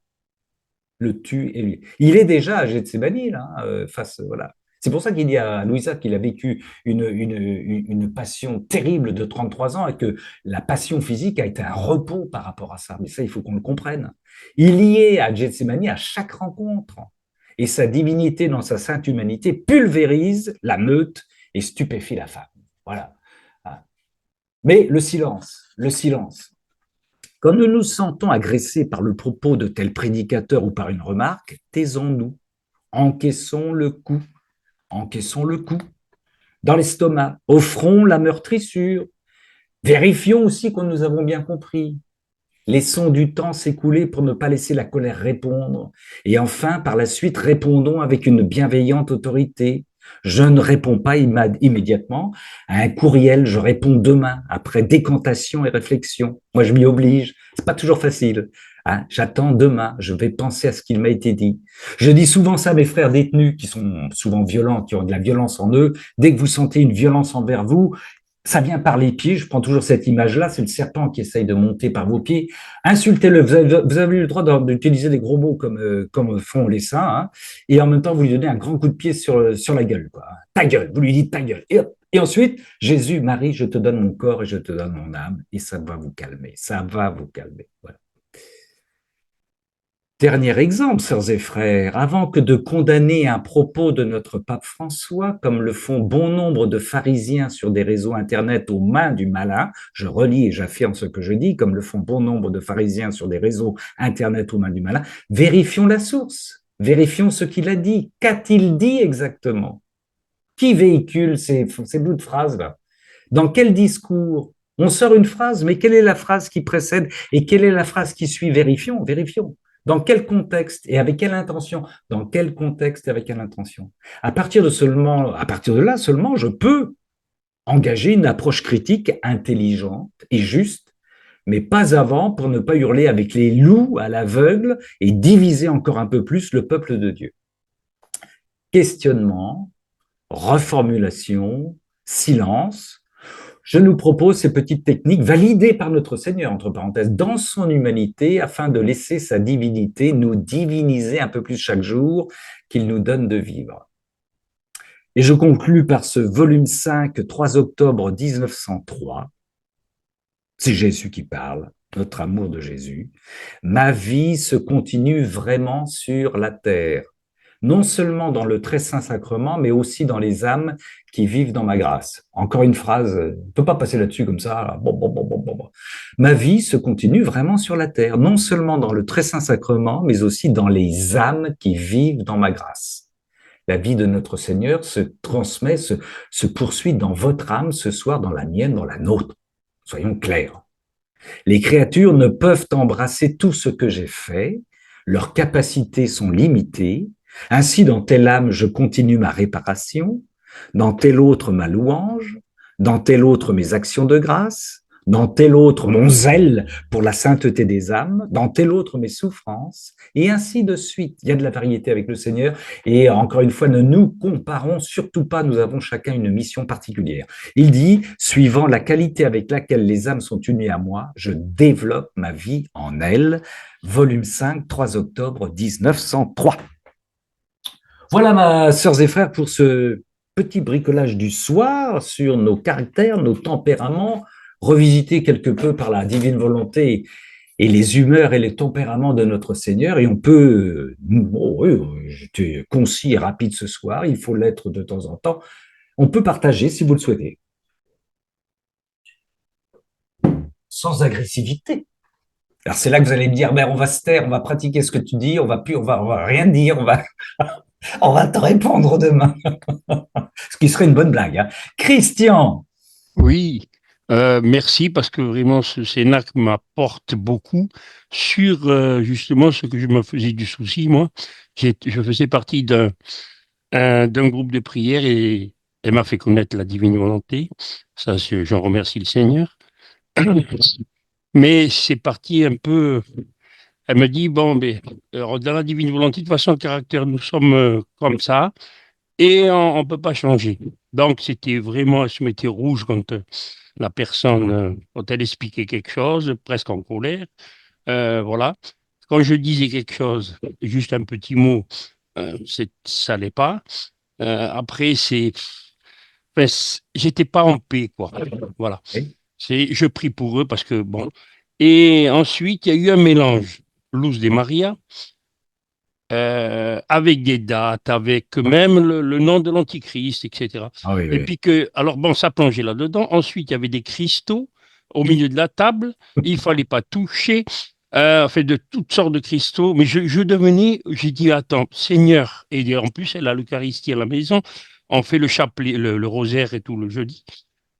Le tue et lui. Il est déjà à Gethsémani, là, face, voilà. C'est pour ça qu'il dit à Louisa qu'il a vécu une passion terrible de 33 ans et que la passion physique a été un repos par rapport à ça. Mais ça, il faut qu'on le comprenne. Il y est à Gethsémani à chaque rencontre. Et sa divinité dans sa sainte humanité pulvérise la meute et stupéfie la femme. Voilà. Mais le silence. Quand nous nous sentons agressés par le propos de tel prédicateur ou par une remarque, taisons-nous, encaissons le coup, dans l'estomac, offrons la meurtrissure, vérifions aussi que nous avons bien compris, laissons du temps s'écouler pour ne pas laisser la colère répondre, et enfin, par la suite, répondons avec une bienveillante autorité. Je ne réponds pas immédiatement à un courriel, je réponds demain, après décantation et réflexion. Moi, je m'y oblige. C'est pas toujours facile. Hein, j'attends demain, je vais penser à ce qu'il m'a été dit. Je dis souvent ça à mes frères détenus qui sont souvent violents, qui ont de la violence en eux. Dès que vous sentez une violence envers vous, ça vient par les pieds. Je prends toujours cette image-là. C'est le serpent qui essaye de monter par vos pieds. Insultez-le. Vous avez le droit d'utiliser des gros mots comme font les saints. Hein, et en même temps, vous lui donnez un grand coup de pied sur la gueule. Quoi. Ta gueule. Vous lui dites ta gueule. Et hop. Et ensuite, Jésus, Marie, je te donne mon corps et je te donne mon âme. Et ça va vous calmer. Ça va vous calmer. Voilà. Dernier exemple, sœurs et frères, avant que de condamner un propos de notre pape François, comme le font bon nombre de pharisiens sur des réseaux Internet aux mains du malin, je relis et j'affirme ce que je dis, comme le font bon nombre de pharisiens sur des réseaux Internet aux mains du malin, vérifions la source, vérifions ce qu'il a dit. Qu'a-t-il dit exactement? Qui véhicule ces bouts de phrases-là? Dans quel discours? On sort une phrase, mais quelle est la phrase qui précède et quelle est la phrase qui suit? Vérifions. Dans quel contexte et avec quelle intention? Dans quel contexte et avec quelle intention? À partir de là seulement, je peux engager une approche critique intelligente et juste, mais pas avant pour ne pas hurler avec les loups à l'aveugle et diviser encore un peu plus le peuple de Dieu. Questionnement, reformulation, silence. Je nous propose ces petites techniques validées par notre Seigneur, entre parenthèses, dans son humanité, afin de laisser sa divinité nous diviniser un peu plus chaque jour qu'il nous donne de vivre. Et je conclus par ce volume 5, 3 octobre 1903. C'est Jésus qui parle, notre amour de Jésus. Ma vie se continue vraiment sur la terre, non seulement dans le très saint sacrement, mais aussi dans les âmes qui vivent dans ma grâce. Encore une phrase, on ne peut pas passer là-dessus comme ça. Bon, bon, bon, bon, bon, bon. Ma vie se continue vraiment sur la terre, non seulement dans le très saint sacrement, mais aussi dans les âmes qui vivent dans ma grâce. La vie de notre Seigneur se transmet, se poursuit dans votre âme ce soir, dans la mienne, dans la nôtre. Soyons clairs. Les créatures ne peuvent embrasser tout ce que j'ai fait, leurs capacités sont limitées. Ainsi, dans telle âme, je continue ma réparation, dans telle autre ma louange, dans telle autre mes actions de grâce, dans tel autre mon zèle pour la sainteté des âmes, dans tel autre mes souffrances, et ainsi de suite. Il y a de la variété avec le Seigneur, et encore une fois, ne nous comparons surtout pas, nous avons chacun une mission particulière. Il dit, suivant la qualité avec laquelle les âmes sont unies à moi, je développe ma vie en elles. Volume 5, 3 octobre 1903. Voilà, ma sœurs et frères, pour ce petit bricolage du soir sur nos caractères, nos tempéraments, revisiter quelque peu par la divine volonté et les humeurs et les tempéraments de notre Seigneur. Et on peut, oh, oui, j'étais concis et rapide ce soir, il faut l'être de temps en temps. On peut partager si vous le souhaitez. Sans agressivité. Alors c'est là que vous allez me dire, ben, on va se taire, on va pratiquer ce que tu dis, on va rien dire, on va te répondre demain. Ce qui serait une bonne blague, hein. Christian. Oui, merci parce que vraiment ce Cénacle m'apporte beaucoup sur justement ce que je me faisais du souci. Moi, je faisais partie d'un groupe de prière et elle m'a fait connaître la divine volonté. Ça, j'en remercie le Seigneur. Mais c'est parti un peu. Elle me dit, bon, ben, dans la divine volonté, de toute façon, le caractère, nous sommes comme ça et on ne peut pas changer. Donc, c'était vraiment, elle se mettait rouge quand la personne, quand elle expliquait quelque chose, presque en colère. Voilà. Quand je disais quelque chose, juste un petit mot, ça n'allait pas. Après, enfin, j'étais pas en paix, quoi. Voilà. Oui. Je prie pour eux parce que, bon. Et ensuite, il y a eu un mélange. Luz de Maria, avec des dates, avec même le nom de l'Antichrist, etc. Ah oui, Et oui. puis que, alors bon, ça plongeait là-dedans. Ensuite, il y avait des cristaux au milieu de la table. Il fallait pas toucher, enfin de toutes sortes de cristaux. Mais je devenais, j'ai dit, attends, Seigneur, et en plus, elle a l'Eucharistie à la maison. On fait le chapelet, le rosaire et tout le jeudi.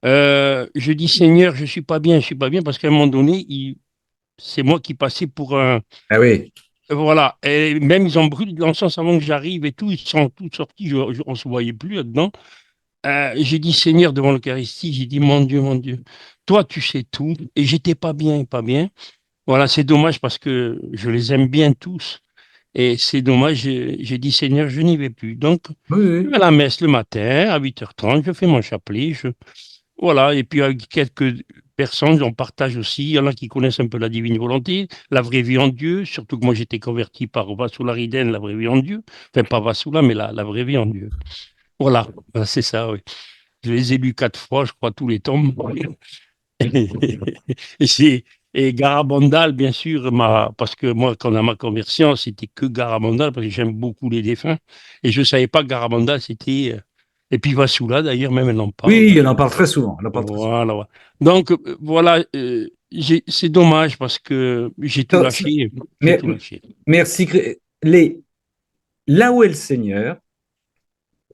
Je dis, Seigneur, je suis pas bien, parce qu'à un moment donné, c'est moi qui passais pour un, Ah oui. voilà, et même ils ont brûlé de l'encens avant que j'arrive et tout, ils sont tous sortis, on ne se voyait plus là-dedans. J'ai dit Seigneur devant l'Eucharistie, j'ai dit mon Dieu, toi tu sais tout, et j'étais pas bien, pas bien. Voilà, c'est dommage parce que je les aime bien tous, et c'est dommage, j'ai dit Seigneur, je n'y vais plus. Donc, Oui, je oui. vais à la messe le matin à 8h30, je fais mon chapelet, voilà, et puis avec quelques personnes, on partage aussi. Il y en a qui connaissent un peu la divine volonté, la vraie vie en Dieu, surtout que moi j'étais converti par Vassoula Riden, la vraie vie en Dieu. Enfin, pas Vassoula, mais la vraie vie en Dieu. Voilà, ben, c'est ça, oui. Je les ai lus 4 fois, je crois, tous les tomes. Et, c'est, et Garabandal, bien sûr, parce que moi, quand à ma conversion, c'était que Garabandal, parce que j'aime beaucoup les défunts. Et je ne savais pas que Garabandal, c'était. Et puis Vassoula, d'ailleurs, même elle en parle. Oui, on en parle très souvent. On en parle très souvent. Voilà, ouais. Donc, voilà, c'est dommage parce que j'ai tout lâché. J'ai Mais- tout lâché. Merci. Les, là où est le Seigneur,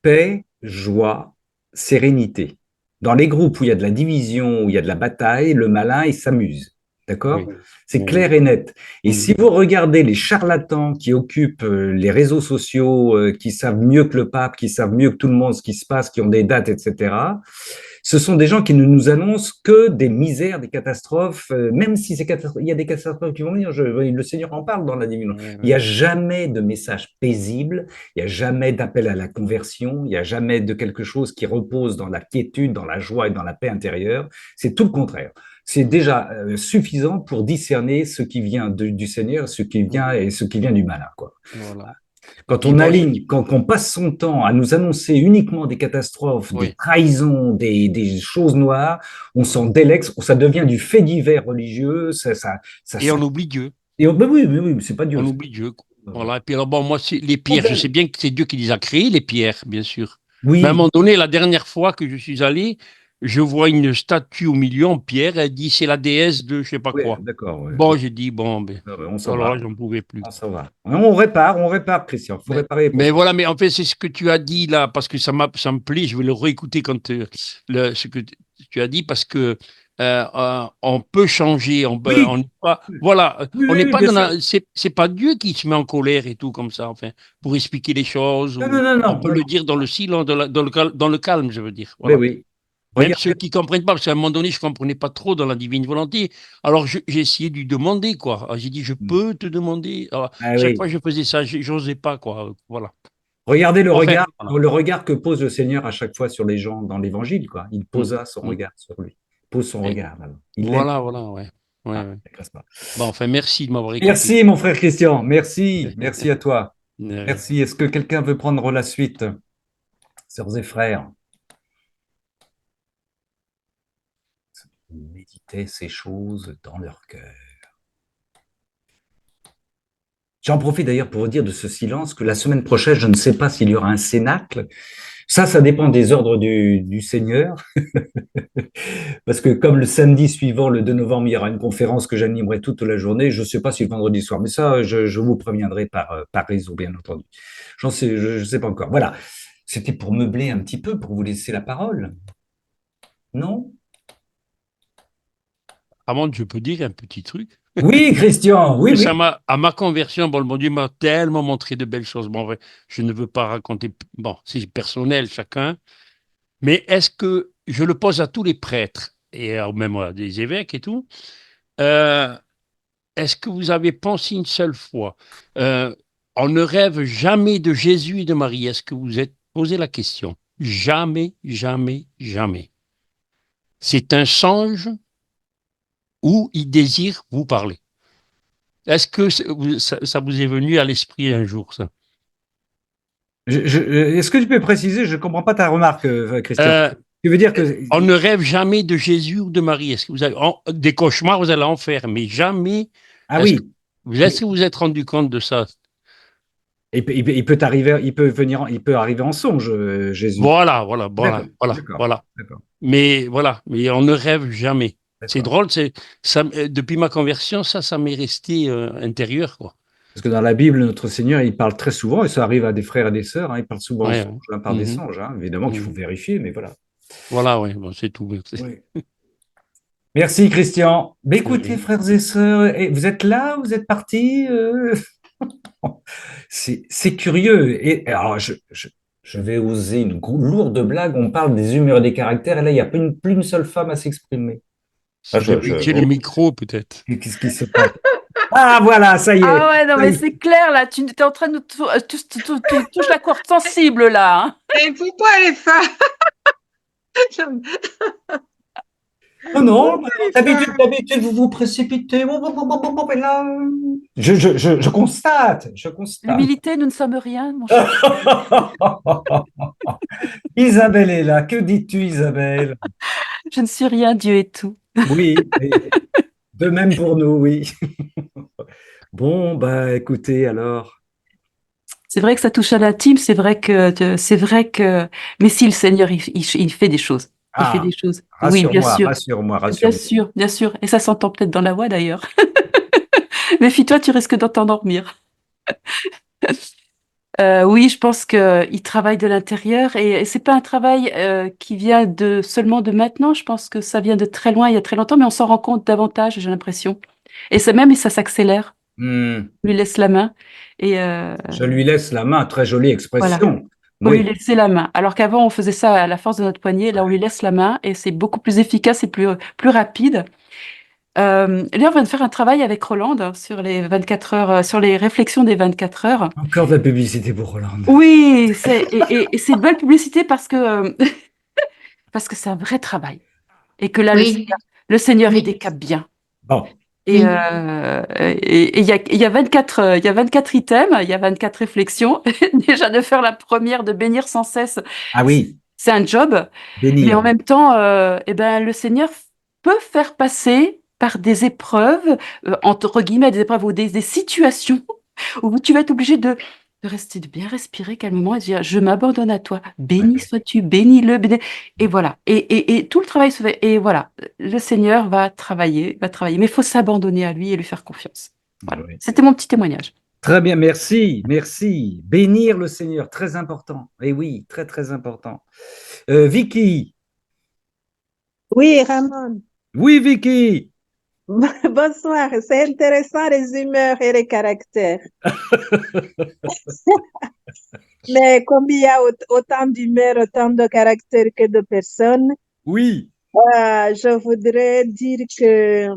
paix, joie, sérénité. Dans les groupes où il y a de la division, où il y a de la bataille, le malin, il s'amuse. D'accord? Oui, C'est oui, clair et net. Et si oui. vous regardez les charlatans qui occupent les réseaux sociaux, qui savent mieux que le pape, qui savent mieux que tout le monde ce qui se passe, qui ont des dates, etc., ce sont des gens qui ne nous annoncent que des misères, des catastrophes, même si il y a des catastrophes qui vont venir. Le Seigneur en parle dans la Divine. Ouais, Il n'y a ouais. jamais de message paisible, il n'y a jamais d'appel à la conversion, il n'y a jamais de quelque chose qui repose dans la quiétude, dans la joie et dans la paix intérieure. C'est tout le contraire. C'est déjà suffisant pour discerner ce qui vient du Seigneur, ce qui vient Mhm. et ce qui vient du malin, quoi. Voilà. Quand Et on bon, aligne, quand on passe son temps à nous annoncer uniquement des catastrophes, des oui. trahisons, des choses noires, on s'en délecte, ça devient du fait divers religieux, Et ça on oublie Dieu. ben oui, mais oui, mais c'est pas Dieu. On oublie Dieu, quoi. Euh, Voilà. Et puis alors, bon, moi, les pierres, je sais problème. bien que c'est Dieu qui les a créées, les pierres, bien sûr. Mais à un Oui, moment donné, la dernière fois que je suis allé, je vois une statue au milieu en pierre. Elle dit, c'est la déesse de je sais pas oui, quoi. d'accord, ouais. Bon, j'ai dit, bon, ben, On s'en alors va, là, j'en pouvais plus. on s'en va. On répare, Christian. Il faut réparer les Mais pompes. voilà, mais en fait, c'est ce que tu as dit là, parce que ça me plaît. Je vais le réécouter quand ce que tu as dit, parce que on peut changer. On Oui, n'est pas, voilà, oui, on n'est oui, pas bien dans sûr. c'est pas Dieu qui se met en colère et tout comme ça. Enfin, pour expliquer les choses, Non, non, ou non, on non, peut non, le non. dire dans le silence, dans le calme, je veux dire. Oui, Voilà. oui. Même Regardez. ceux qui comprennent pas, parce qu'à un moment donné, je comprenais pas trop dans la divine volonté. Alors j'ai essayé de lui demander quoi. Alors, j'ai dit, je peux te demander. Alors, Ah chaque oui. fois, je faisais ça, j'osais pas quoi. Voilà. Regardez Enfin, voilà. le regard que pose le Seigneur à chaque fois sur les gens dans l'Évangile, quoi. Il Mm, posa son mm. regard sur lui. Il pose son Et regard, là. Il l'aime. voilà, voilà, ouais. Ouais, Ah, ouais. ça casse pas. Bon, enfin, merci de m'avoir écouté. Merci, mon frère Christian. Merci. Merci à toi. De rien. Merci. Est-ce que quelqu'un veut prendre la suite, sœurs et frères? Méditez ces choses dans leur cœur. J'en profite d'ailleurs pour vous dire de ce silence que la semaine prochaine, je ne sais pas s'il y aura un cénacle. Ça dépend des ordres du Seigneur. Parce que comme le samedi suivant, le 2 novembre, il y aura une conférence que j'animerai toute la journée, je ne sais pas si le vendredi soir, mais ça, je vous préviendrai par réseau, bien entendu. Je ne sais pas encore. Voilà. C'était pour meubler un petit peu, pour vous laisser la parole. Non? Avant, je peux dire un petit truc. Oui, Christian, oui, Que oui. à ma conversion, bon, le bon Dieu m'a tellement montré de belles choses. Bon, ouais, je ne veux pas raconter, bon, c'est personnel chacun, mais est-ce que je le pose à tous les prêtres et même à des évêques et tout, euh, est-ce que vous avez pensé une seule fois, on ne rêve jamais de Jésus et de Marie. Est-ce que vous êtes posé la question? Jamais, jamais, jamais. C'est un songe où il désire vous parler. Est-ce que ça vous est venu à l'esprit un jour, ça? Est-ce que tu peux préciser? Je ne comprends pas ta remarque, Christian. Euh, Tu veux dire que... on ne rêve jamais de Jésus ou de Marie. Est-ce que vous avez des cauchemars, vous allez en faire, mais jamais. Ah Est-ce que oui, est-ce que vous êtes rendu compte de ça? il peut arriver en songe, Jésus. Voilà, voilà, D'accord, voilà, voilà, d'accord, voilà. d'accord, Mais voilà, mais on ne rêve jamais. C'est d'accord. drôle, c'est ça. Depuis ma conversion, ça m'est resté intérieur, quoi. Parce que dans la Bible, notre Seigneur, il parle très souvent, et ça arrive à des frères et des sœurs, hein, il parle souvent en Ouais, songe, ouais. hein, par des Mhm, songes, hein. Évidemment qu'il faut mhm. vérifier, mais voilà. Voilà, ouais, bon, c'est tout. Oui. Merci, Christian. Mais De écoutez, rien. frères et sœurs, vous êtes là, vous êtes partis c'est curieux. Et alors, je vais oser une lourde blague. On parle des humeurs et des caractères, et là, il n'y a plus une seule femme à s'exprimer. Ah, C'est depuis que j'ai le micro, peut-être. qu'est-ce qui se passe? Ah, voilà, ça y est. Ah ouais, non, Ça mais y est. c'est clair, là, tu es en train de touche la corde sensible, là. Hein. Et pourquoi les femmes? Non, non, Pourquoi les femmes? d'habitude, vous vous précipitez. Et là, je constate, je constate. L'humilité, nous ne sommes rien, mon cher. Isabelle est là. Que dis-tu, Isabelle? Je ne suis rien, Dieu est tout. Oui, et de même pour nous, oui. Bon, bah écoutez, alors. C'est vrai que ça touche à l'intime, c'est vrai que, mais si le Seigneur, il fait des choses. Il fait Ah, des choses. Oui, bien rassure-moi, sûr. rassure-moi, Bien rassure-moi. sûr, bien sûr. Et ça s'entend peut-être dans la voix, d'ailleurs. Méfie-toi, tu risques d'en t'endormir. Oui, je pense qu'il travaille de l'intérieur et c'est pas un travail qui vient seulement de maintenant. Je pense que ça vient de très loin, il y a très longtemps, mais on s'en rend compte davantage, j'ai l'impression. Et c'est même, et ça s'accélère. Hmm, On lui laisse la main et je lui laisse la main, très jolie voilà. expression. Faut lui Oui. laisser la main. Alors qu'avant, on faisait ça à la force de notre poignet. Là, on lui laisse la main et c'est beaucoup plus efficace et plus rapide. Là, on vient de faire un travail avec Roland sur les 24 heures, sur les réflexions des 24 heures. Encore de la publicité pour Hollande. Oui, et c'est une belle publicité parce que c'est un vrai travail et que là, Oui, le Seigneur, il oui. décape bien. Bon, Et Oui. il y a 24, il y a 24 items, il y a 24 réflexions. Déjà de faire la première, de bénir sans cesse, Ah oui, c'est un job. Mais en bénir. même temps, eh ben, le Seigneur peut faire passer par des épreuves, entre guillemets, des épreuves ou des situations où tu vas être obligé de rester, de bien respirer calmement et de dire, je m'abandonne à toi, béni Ouais. sois-tu, bénis-le, et voilà. Et tout le travail se fait, et voilà, le Seigneur va travailler, mais il faut s'abandonner à lui et lui faire confiance. Voilà. Ouais. C'était mon petit témoignage. Très bien, merci, merci. Bénir le Seigneur, très important. Et oui, très, très important. Vicky. Oui, Ramon. Oui, Vicky. Bonsoir. C'est intéressant les humeurs et les caractères. Mais comme il y a autant d'humeurs, autant de caractères que de personnes, Oui, je voudrais dire que,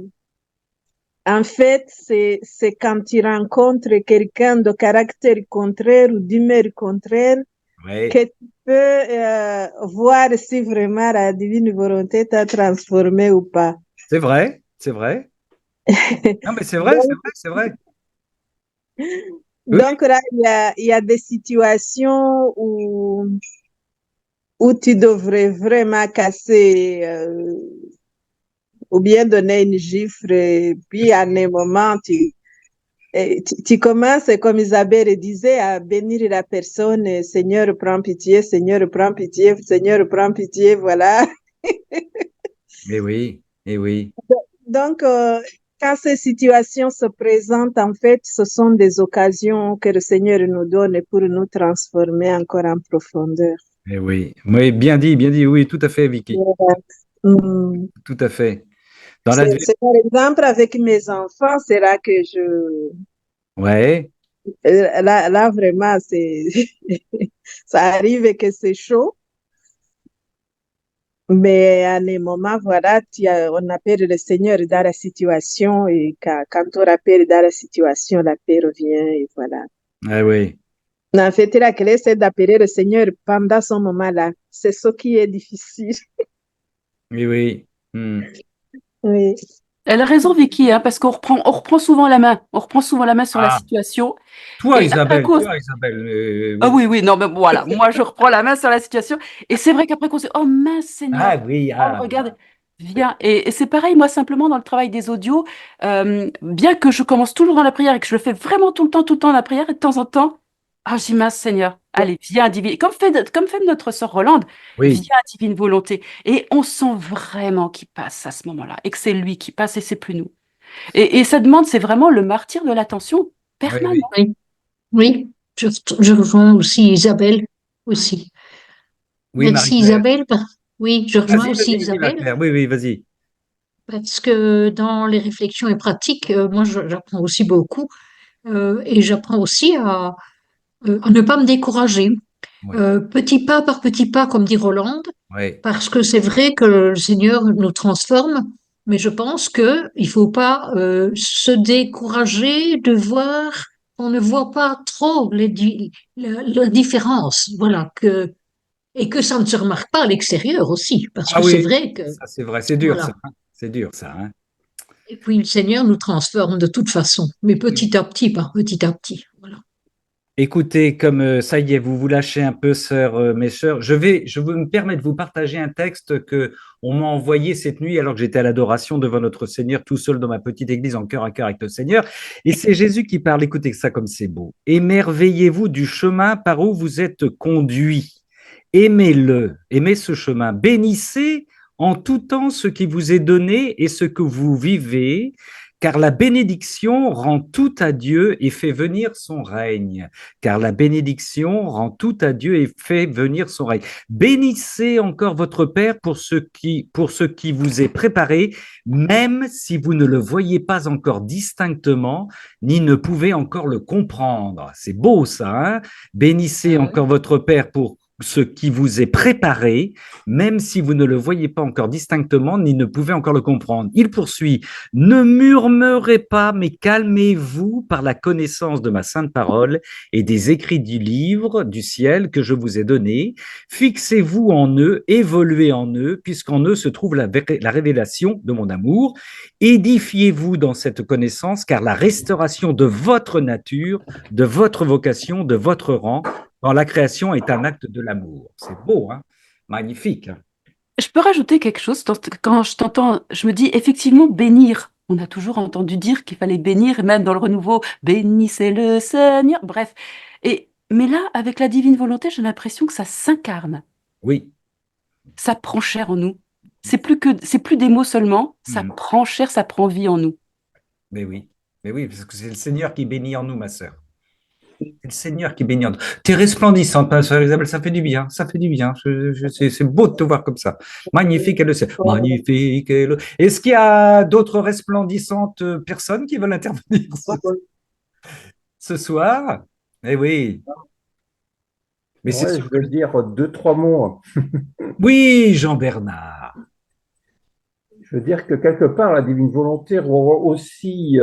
en fait, c'est quand tu rencontres quelqu'un de caractère contraire ou d'humeur contraire ouais, que tu peux voir si vraiment la divine volonté t'a transformé ou pas. c'est vrai, c'est vrai. Non, mais c'est vrai, c'est Donc, vrai, c'est vrai. Oui, donc là, il y a des situations où tu devrais vraiment casser ou bien donner une gifle. Et puis, à un moment, tu commences, comme Isabelle disait, à bénir la personne. Seigneur, prends pitié, Seigneur, prends pitié, Seigneur, prends pitié, voilà. et oui, et oui. Donc, quand ces situations se présentent, en fait, ce sont des occasions que le Seigneur nous donne pour nous transformer encore en profondeur. Et oui. Oui, bien dit, oui, tout à fait, Vicky. Voilà. Mm. Tout à fait. Dans la... C'est par exemple avec mes enfants, c'est là que Ouais, là vraiment, ça arrive que c'est chaud, mais à un moment, voilà, on appelle le Seigneur dans la situation et quand on rappelle dans la situation, la paix revient et voilà. ouais, oui, En fait, la clé, c'est d'appeler le Seigneur pendant ce moment-là. C'est ce qui est difficile. oui, oui. Hmm. Oui. Elle a raison, Vicky, hein, parce on reprend souvent la main. On reprend souvent la main sur la Ah, situation. Et après, Toi, Isabelle, ah oui. oui, oui, non, mais voilà, moi je reprends la main sur la situation. Et c'est vrai qu'après qu'on se dit, oh mince Ah Seigneur, oui, oh ah, regarde, viens. Et c'est pareil, moi simplement dans le travail des audios, bien que je commence toujours dans la prière et que je le fais vraiment tout le temps dans la prière, et de temps en temps, ah je dis mince Seigneur, allez, viens divine. Comme fait notre sœur Rolande, oui, viens divine volonté. Et on sent vraiment qu'il passe à ce moment-là, et que c'est lui qui passe et c'est plus nous. Et ça demande, c'est vraiment le martyr de l'attention oui, permanente. oui. Oui, oui, je rejoins aussi Isabelle aussi. Oui, Merci Marie-Claire. Isabelle. Oui, je rejoins aussi Vas-y, Isabelle Marie-Claire. Oui, oui, vas-y. parce que dans les réflexions et pratiques, moi j'apprends aussi beaucoup et j'apprends aussi à ne pas me décourager. Oui, Petit pas par petit pas, comme dit Rolande, oui, parce que c'est vrai que le Seigneur nous transforme, mais je pense que il faut pas se décourager de voir, on ne voit pas trop la différence, voilà, et que ça ne se remarque pas à l'extérieur aussi, parce ah que c'est oui, vrai que, ça c'est vrai, c'est dur ça, voilà. hein. C'est dur ça, hein. Et puis le Seigneur nous transforme de toute façon, mais petit à petit, par petit à petit, voilà. Écoutez, comme ça y est, vous vous lâchez un peu, sœurs, mes sœurs, je veux me permettre de vous partager un texte que on m'a envoyé cette nuit alors que j'étais à l'adoration devant notre Seigneur, tout seul dans ma petite église en cœur à cœur avec le Seigneur. Et c'est Jésus qui parle. Écoutez ça comme c'est beau. Émerveillez-vous du chemin par où vous êtes conduits. Aimez-le, aimez ce chemin. Bénissez en tout temps ce qui vous est donné et ce que vous vivez, car la bénédiction rend tout à Dieu et fait venir son règne. Car la bénédiction rend tout à Dieu et fait venir son règne. Bénissez encore votre Père pour ce qui vous est préparé, même si vous ne le voyez pas encore distinctement, ni ne pouvez encore le comprendre. C'est beau ça, hein? Bénissez encore votre Père pour ce qui vous est préparé, même si vous ne le voyez pas encore distinctement, ni ne pouvez encore le comprendre. Il poursuit, ne murmurez pas, mais calmez-vous par la connaissance de ma sainte parole et des écrits du livre du ciel que je vous ai donné. Fixez-vous en eux, évoluez en eux, puisqu'en eux se trouve la révélation de mon amour. Édifiez-vous dans cette connaissance, car la restauration de votre nature, de votre vocation, de votre rang, dans la création est un acte de l'amour. C'est beau, hein? Magnifique. Hein. Je peux rajouter quelque chose. Quand je t'entends, je me dis effectivement bénir. On a toujours entendu dire qu'il fallait bénir, et même dans le renouveau, bénissez le Seigneur. Bref. Mais là, avec la divine volonté, j'ai l'impression que ça s'incarne. Oui. Ça prend chair en nous. C'est plus des mots seulement. Ça prend chair, ça prend vie en nous. Mais oui, parce que c'est le Seigneur qui bénit en nous, ma sœur. C'est le Seigneur qui bénit en nous. Tu es resplendissante, ma sœur Isabelle, ça fait du bien, ça fait du bien. C'est beau de te voir comme ça. Magnifique, elle le sait. Magnifique, elle... Est-ce qu'il y a d'autres resplendissantes personnes qui veulent intervenir ce soir? Eh oui. Mais c'est je veux dire 2-3 mots. Oui, Jean-Bernard. Je veux dire que quelque part, la divine volonté rend aussi,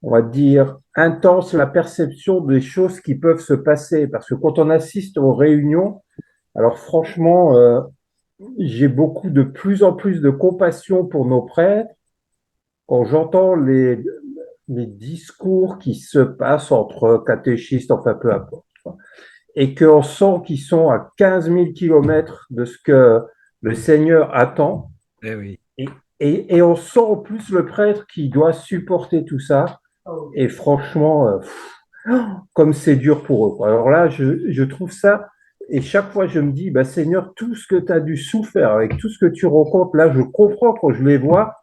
on va dire, intense la perception des choses qui peuvent se passer. Parce que quand on assiste aux réunions, alors franchement, j'ai de plus en plus de compassion pour nos prêtres. Quand j'entends les discours qui se passent entre catéchistes, enfin peu importe, et qu'on sent qu'ils sont à 15 000 kilomètres de ce que le Seigneur attend, eh oui. et on sent en plus le prêtre qui doit supporter tout ça, et franchement, comme c'est dur pour eux. Alors là, je trouve ça, et chaque fois je me dis, bah, Seigneur, tout ce que tu as dû souffrir avec tout ce que tu rencontres, là, je comprends quand je les vois.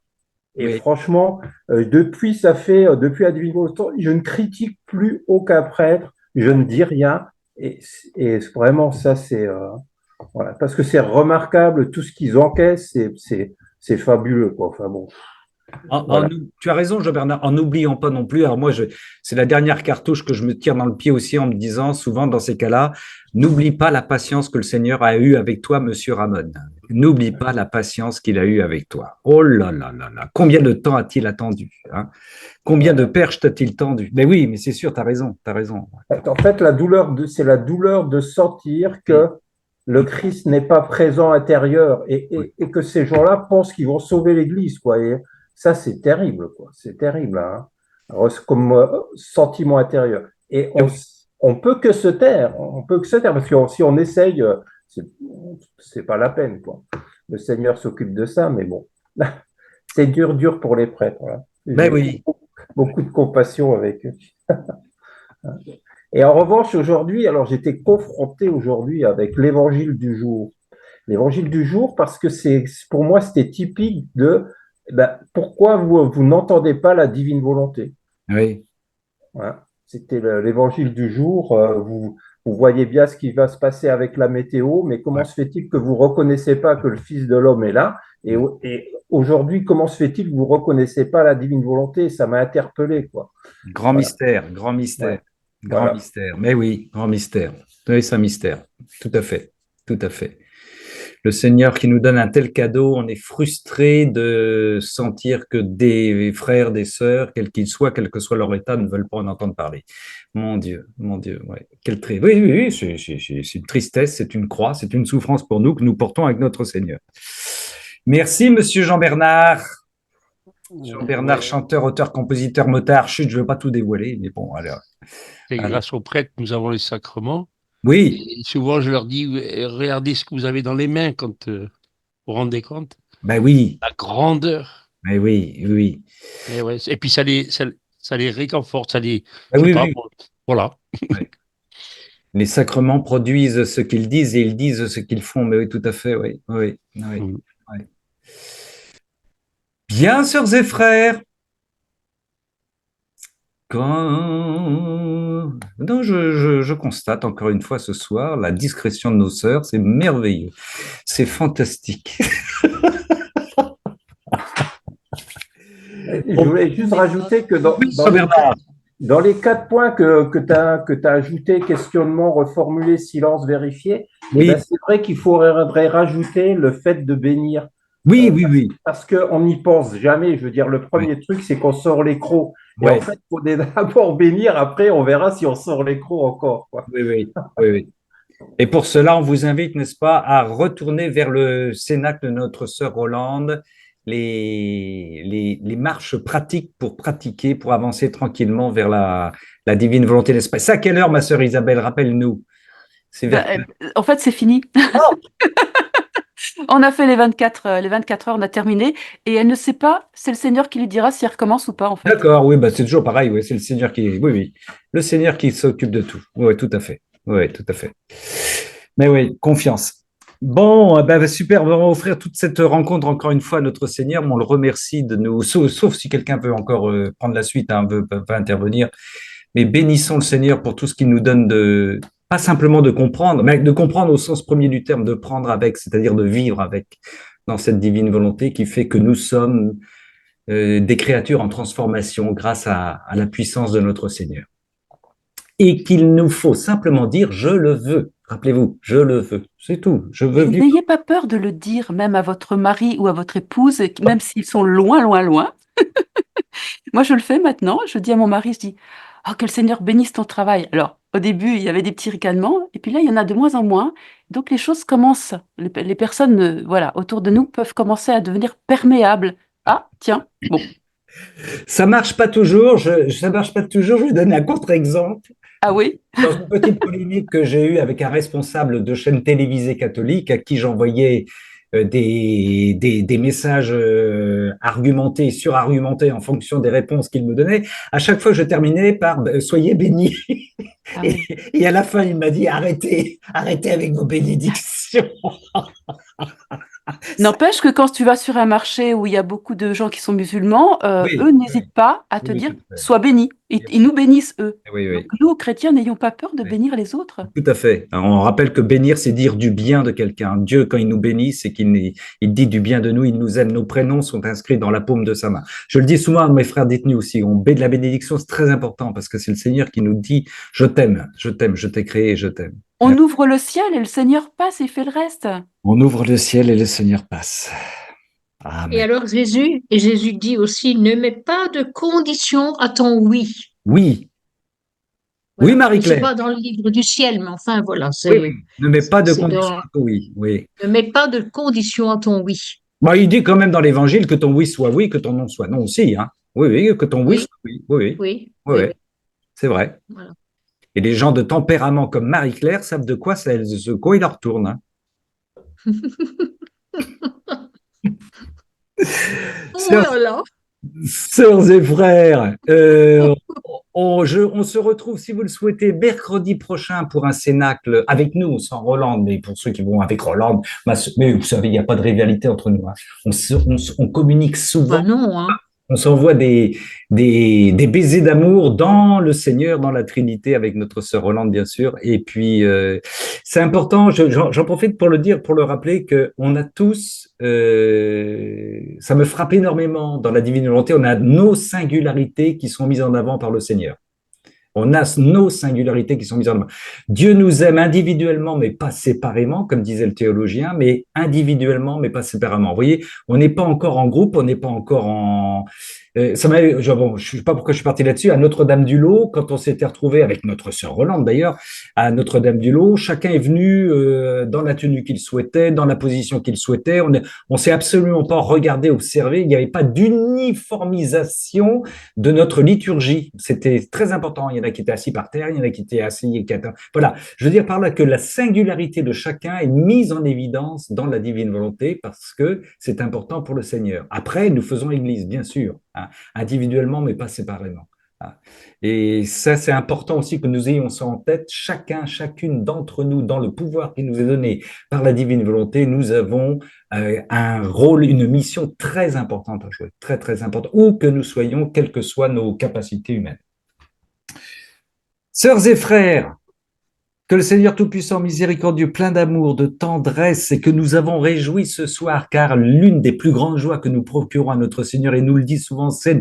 Et oui. Franchement, depuis la Divine Volonté, je ne critique plus aucun prêtre, je ne dis rien. Et vraiment, ça, c'est voilà, parce que c'est remarquable, tout ce qu'ils encaissent, c'est fabuleux, quoi. Enfin bon. Voilà. Tu as raison, Jean-Bernard, en n'oubliant pas non plus. Alors moi, c'est la dernière cartouche que je me tire dans le pied aussi en me disant souvent dans ces cas-là, n'oublie pas la patience que le Seigneur a eue avec toi, Monsieur Ramon. N'oublie pas la patience qu'il a eue avec toi. Oh là là là là, combien de temps a-t-il attendu, hein? Combien de perches t'a-t-il tendu? Mais oui, mais c'est sûr, tu as raison, tu as raison. En fait, c'est la douleur de sentir que le Christ n'est pas présent intérieur et que ces gens-là pensent qu'ils vont sauver l'Église, quoi. Et ça, c'est terrible, quoi. C'est terrible, hein. Alors, c'est comme sentiment intérieur. Et on peut que se taire. On peut que se taire parce que si on essaye, c'est pas la peine, quoi. Le Seigneur s'occupe de ça, mais bon, c'est dur pour les prêtres. Voilà. Ben oui. Beaucoup de compassion avec eux. Et en revanche, aujourd'hui, alors j'étais confronté aujourd'hui avec l'évangile du jour. L'évangile du jour, parce que pour moi, c'était typique de pourquoi vous n'entendez pas la divine volonté. Oui. Voilà. C'était l'évangile du jour. Vous voyez bien ce qui va se passer avec la météo, mais comment se fait-il que vous ne reconnaissez pas que le Fils de l'homme est là? Et aujourd'hui, comment se fait-il que vous ne reconnaissez pas la divine volonté? Ça m'a interpellé, quoi. Grand mystère, grand mystère. Ouais. Grand mystère, mais oui, grand mystère. Oui, c'est un mystère, tout à fait, tout à fait. Le Seigneur qui nous donne un tel cadeau, on est frustré de sentir que des frères, des sœurs, quels qu'ils soient, quel que soit leur état, ne veulent pas en entendre parler. Mon Dieu, ouais. Quel trait. Oui, c'est une tristesse, c'est une croix, c'est une souffrance pour nous que nous portons avec notre Seigneur. Merci, Monsieur Jean-Bernard. Jean-Bernard, chanteur, auteur, compositeur, motard. Chut, je ne veux pas tout dévoiler, mais bon, alors. Et grâce aux prêtres, nous avons les sacrements. Oui. Et souvent, je leur dis, regardez ce que vous avez dans les mains quand vous vous rendez compte. Ben oui. La grandeur. Ben oui, oui. Et puis, ça les réconforte, ça les... Ben oui. Voilà. Ouais. Les sacrements produisent ce qu'ils disent et ils disent ce qu'ils font. Mais oui, tout à fait, oui. Bien, sœurs et frères. Non, je constate encore une fois ce soir la discrétion de nos sœurs, c'est merveilleux, c'est fantastique. Je voulais juste rajouter que dans Dans les 4 points que tu as ajoutés, questionnement, reformuler, silence, vérifier, eh Oui, ben, c'est vrai qu'il faudrait rajouter le fait de bénir. oui, oui, oui. Parce qu'on n'y pense jamais. Je veux dire, le Oui. premier truc, c'est qu'on sort les crocs. Et en Ouais. fait, il faut d'abord bénir, après, on verra si on sort les crocs encore, quoi. Oui, oui, oui, oui. Et pour cela, on vous invite, n'est-ce pas, à retourner vers le cénacle de notre sœur Hollande, les marches pratiques pour pratiquer, pour avancer tranquillement vers la divine volonté, n'est-ce pas? C'est à quelle heure, ma sœur Isabelle? Rappelle-nous. C'est vers En fait, c'est fini. On a fait les 24 heures, on a terminé. Et elle ne sait pas, c'est le Seigneur qui lui dira si elle recommence ou pas, en fait. D'accord, oui, bah, c'est toujours pareil, oui, c'est le Seigneur qui, oui, oui, le Seigneur qui s'occupe de tout. Oui, tout à fait. Oui, tout à fait. Mais oui, confiance. Bon, ben, super, on va offrir toute cette rencontre encore une fois à notre Seigneur. On le remercie de nous, sauf si quelqu'un veut encore prendre la suite, hein, veut intervenir. Mais bénissons le Seigneur pour tout ce qu'il nous donne de, pas simplement de comprendre, mais de comprendre au sens premier du terme, de prendre avec, c'est-à-dire de vivre avec, dans cette divine volonté qui fait que nous sommes des créatures en transformation grâce à la puissance de notre Seigneur. Et qu'il nous faut simplement dire je le veux. Rappelez-vous, je le veux. C'est tout. Je veux vivre. N'ayez pas peur de le dire, même à votre mari ou à votre épouse, même s'ils sont loin, loin, loin. Moi, je le fais maintenant. Je dis à mon mari, je dis, oh, que le Seigneur bénisse ton travail. Alors, au début, il y avait des petits ricanements, et puis là, il y en a de moins en moins. Donc, les choses commencent. Les personnes, voilà, autour de nous peuvent commencer à devenir perméables. Ah, tiens, bon. Ça marche pas toujours. Ça marche pas toujours. Je vais donner un contre-exemple. Ah oui? Dans une petite polémique que j'ai eue avec un responsable de chaîne télévisée catholique à qui j'envoyais des messages argumentés, surargumentés en fonction des réponses qu'il me donnait, à chaque fois je terminais par soyez bénis. Ah oui. Et à la fin, il m'a dit arrêtez, arrêtez avec vos bénédictions. N'empêche que quand tu vas sur un marché où il y a beaucoup de gens qui sont musulmans, Oui, eux n'hésitent pas à te oui, dire tout à fait. sois béni. Ils nous bénissent, eux. Oui, Donc, oui. nous, chrétiens, n'ayons pas peur de Oui. bénir les autres. Tout à fait. Alors, on rappelle que bénir, c'est dire du bien de quelqu'un. Dieu, quand il nous bénit, c'est il dit du bien de nous, il nous aime. Nos prénoms sont inscrits dans la paume de sa main. Je le dis souvent à mes frères détenus aussi. On de la bénédiction, c'est très important parce que c'est le Seigneur qui nous dit je t'aime, je t'ai créé, je t'aime. On ouvre le ciel et le Seigneur passe et fait le reste. On ouvre le ciel et le Seigneur passe. Amen. Et alors Jésus dit aussi, ne mets pas de conditions à ton oui. Oui. Voilà. Oui, C'est Marie-Claire. pas dans le livre du ciel, mais enfin voilà, Oui, oui. Ne mets pas de c'est conditions. dans, Oui, oui. ne mets pas de conditions à ton oui. Bah, il dit quand même dans l'évangile que ton oui soit oui, que ton non soit non aussi. Hein. Oui, oui, que ton oui Oui, soit oui. Oui, oui. oui, Oui, oui, oui. oui. C'est vrai. Voilà. Et les gens de tempérament comme Marie-Claire savent de quoi quoi il leur tourne. Hein. Oh Sœurs, là là. sœurs et frères, on se retrouve, si vous le souhaitez, mercredi prochain pour un cénacle avec nous, sans Roland, mais pour ceux qui vont avec Roland, mais vous savez, il n'y a pas de rivalité entre nous. Hein. On communique souvent. Bah non, hein. On s'envoie des baisers d'amour dans le Seigneur, dans la Trinité, avec notre sœur Rolande, bien sûr. Et puis, c'est important, j'en profite pour le dire, pour le rappeler, qu'on a tous, ça me frappe énormément dans la divine volonté, on a nos singularités qui sont mises en avant par le Seigneur. On a nos singularités qui sont mises en avant. Dieu nous aime individuellement, mais pas séparément, comme disait le théologien, mais individuellement, mais pas séparément. Vous voyez, on n'est pas encore en groupe, on n'est pas encore en... bon, je sais pas pourquoi je suis parti là-dessus. À Notre-Dame-du-Lot, quand on s'était retrouvé avec notre sœur Rolande d'ailleurs, à Notre-Dame-du-Lot, chacun est venu dans la tenue qu'il souhaitait, dans la position qu'il souhaitait. On s'est absolument pas regardé, observé. Il n'y avait pas d'uniformisation de notre liturgie. C'était très important. Il y en a qui étaient assis par terre, il y en a qui étaient assis. Voilà. Je veux dire par là que la singularité de chacun est mise en évidence dans la divine volonté parce que c'est important pour le Seigneur. Après, nous faisons Église, bien sûr, hein, individuellement, mais pas séparément. Et ça, c'est important aussi que nous ayons ça en tête. Chacun, chacune d'entre nous, dans le pouvoir qui nous est donné par la divine volonté, nous avons un rôle, une mission très importante à jouer, très, très importante, où que nous soyons, quelles que soient nos capacités humaines. Sœurs et frères, Que le Seigneur Tout-Puissant, miséricordieux, plein d'amour, de tendresse, et que nous avons réjoui ce soir, car l'une des plus grandes joies que nous procurons à notre Seigneur, et nous le dit souvent, c'est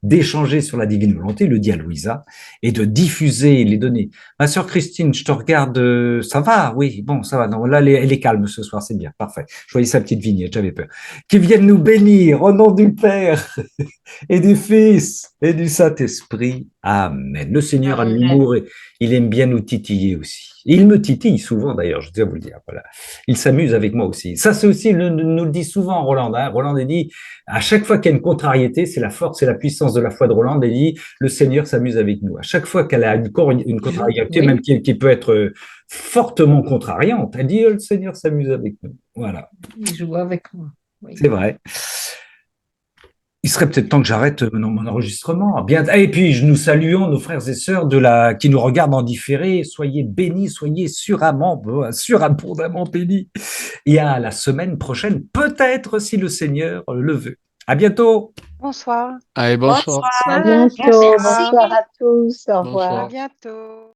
d'échanger sur la divine volonté, le dit à Louisa, et de diffuser les données. Ma sœur Christine, je te regarde, ça va? Oui, bon, ça va. Non, là, elle est calme ce soir, c'est bien, parfait. Je voyais sa petite vignette, j'avais peur. Qui viennent nous bénir au nom du Père et du Fils et du Saint-Esprit. Amen. Le Seigneur a de l'humour et il aime bien nous titiller aussi. Il me titille souvent d'ailleurs, je dois vous le dire. Voilà. Il s'amuse avec moi aussi. Ça, c'est aussi, nous le dit souvent Roland. Hein. Roland a dit, à chaque fois qu'il y a une contrariété, c'est la force et la puissance de la foi de Roland. Il dit, le Seigneur s'amuse avec nous. À chaque fois qu'elle a une contrariété, Oui. même qui peut être fortement contrariante, elle dit, le Seigneur s'amuse avec nous. Voilà. Il joue avec moi. Oui. C'est vrai. Il serait peut-être temps que j'arrête mon enregistrement. Bien, et puis, nous saluons nos frères et sœurs qui nous regardent en différé. Soyez bénis, soyez surabondamment bénis. Et à la semaine prochaine, peut-être si le Seigneur le veut. À bientôt. Bonsoir. Allez, bonsoir. À bientôt. Bonsoir. Bonsoir à tous. Au revoir. Bonsoir. À bientôt.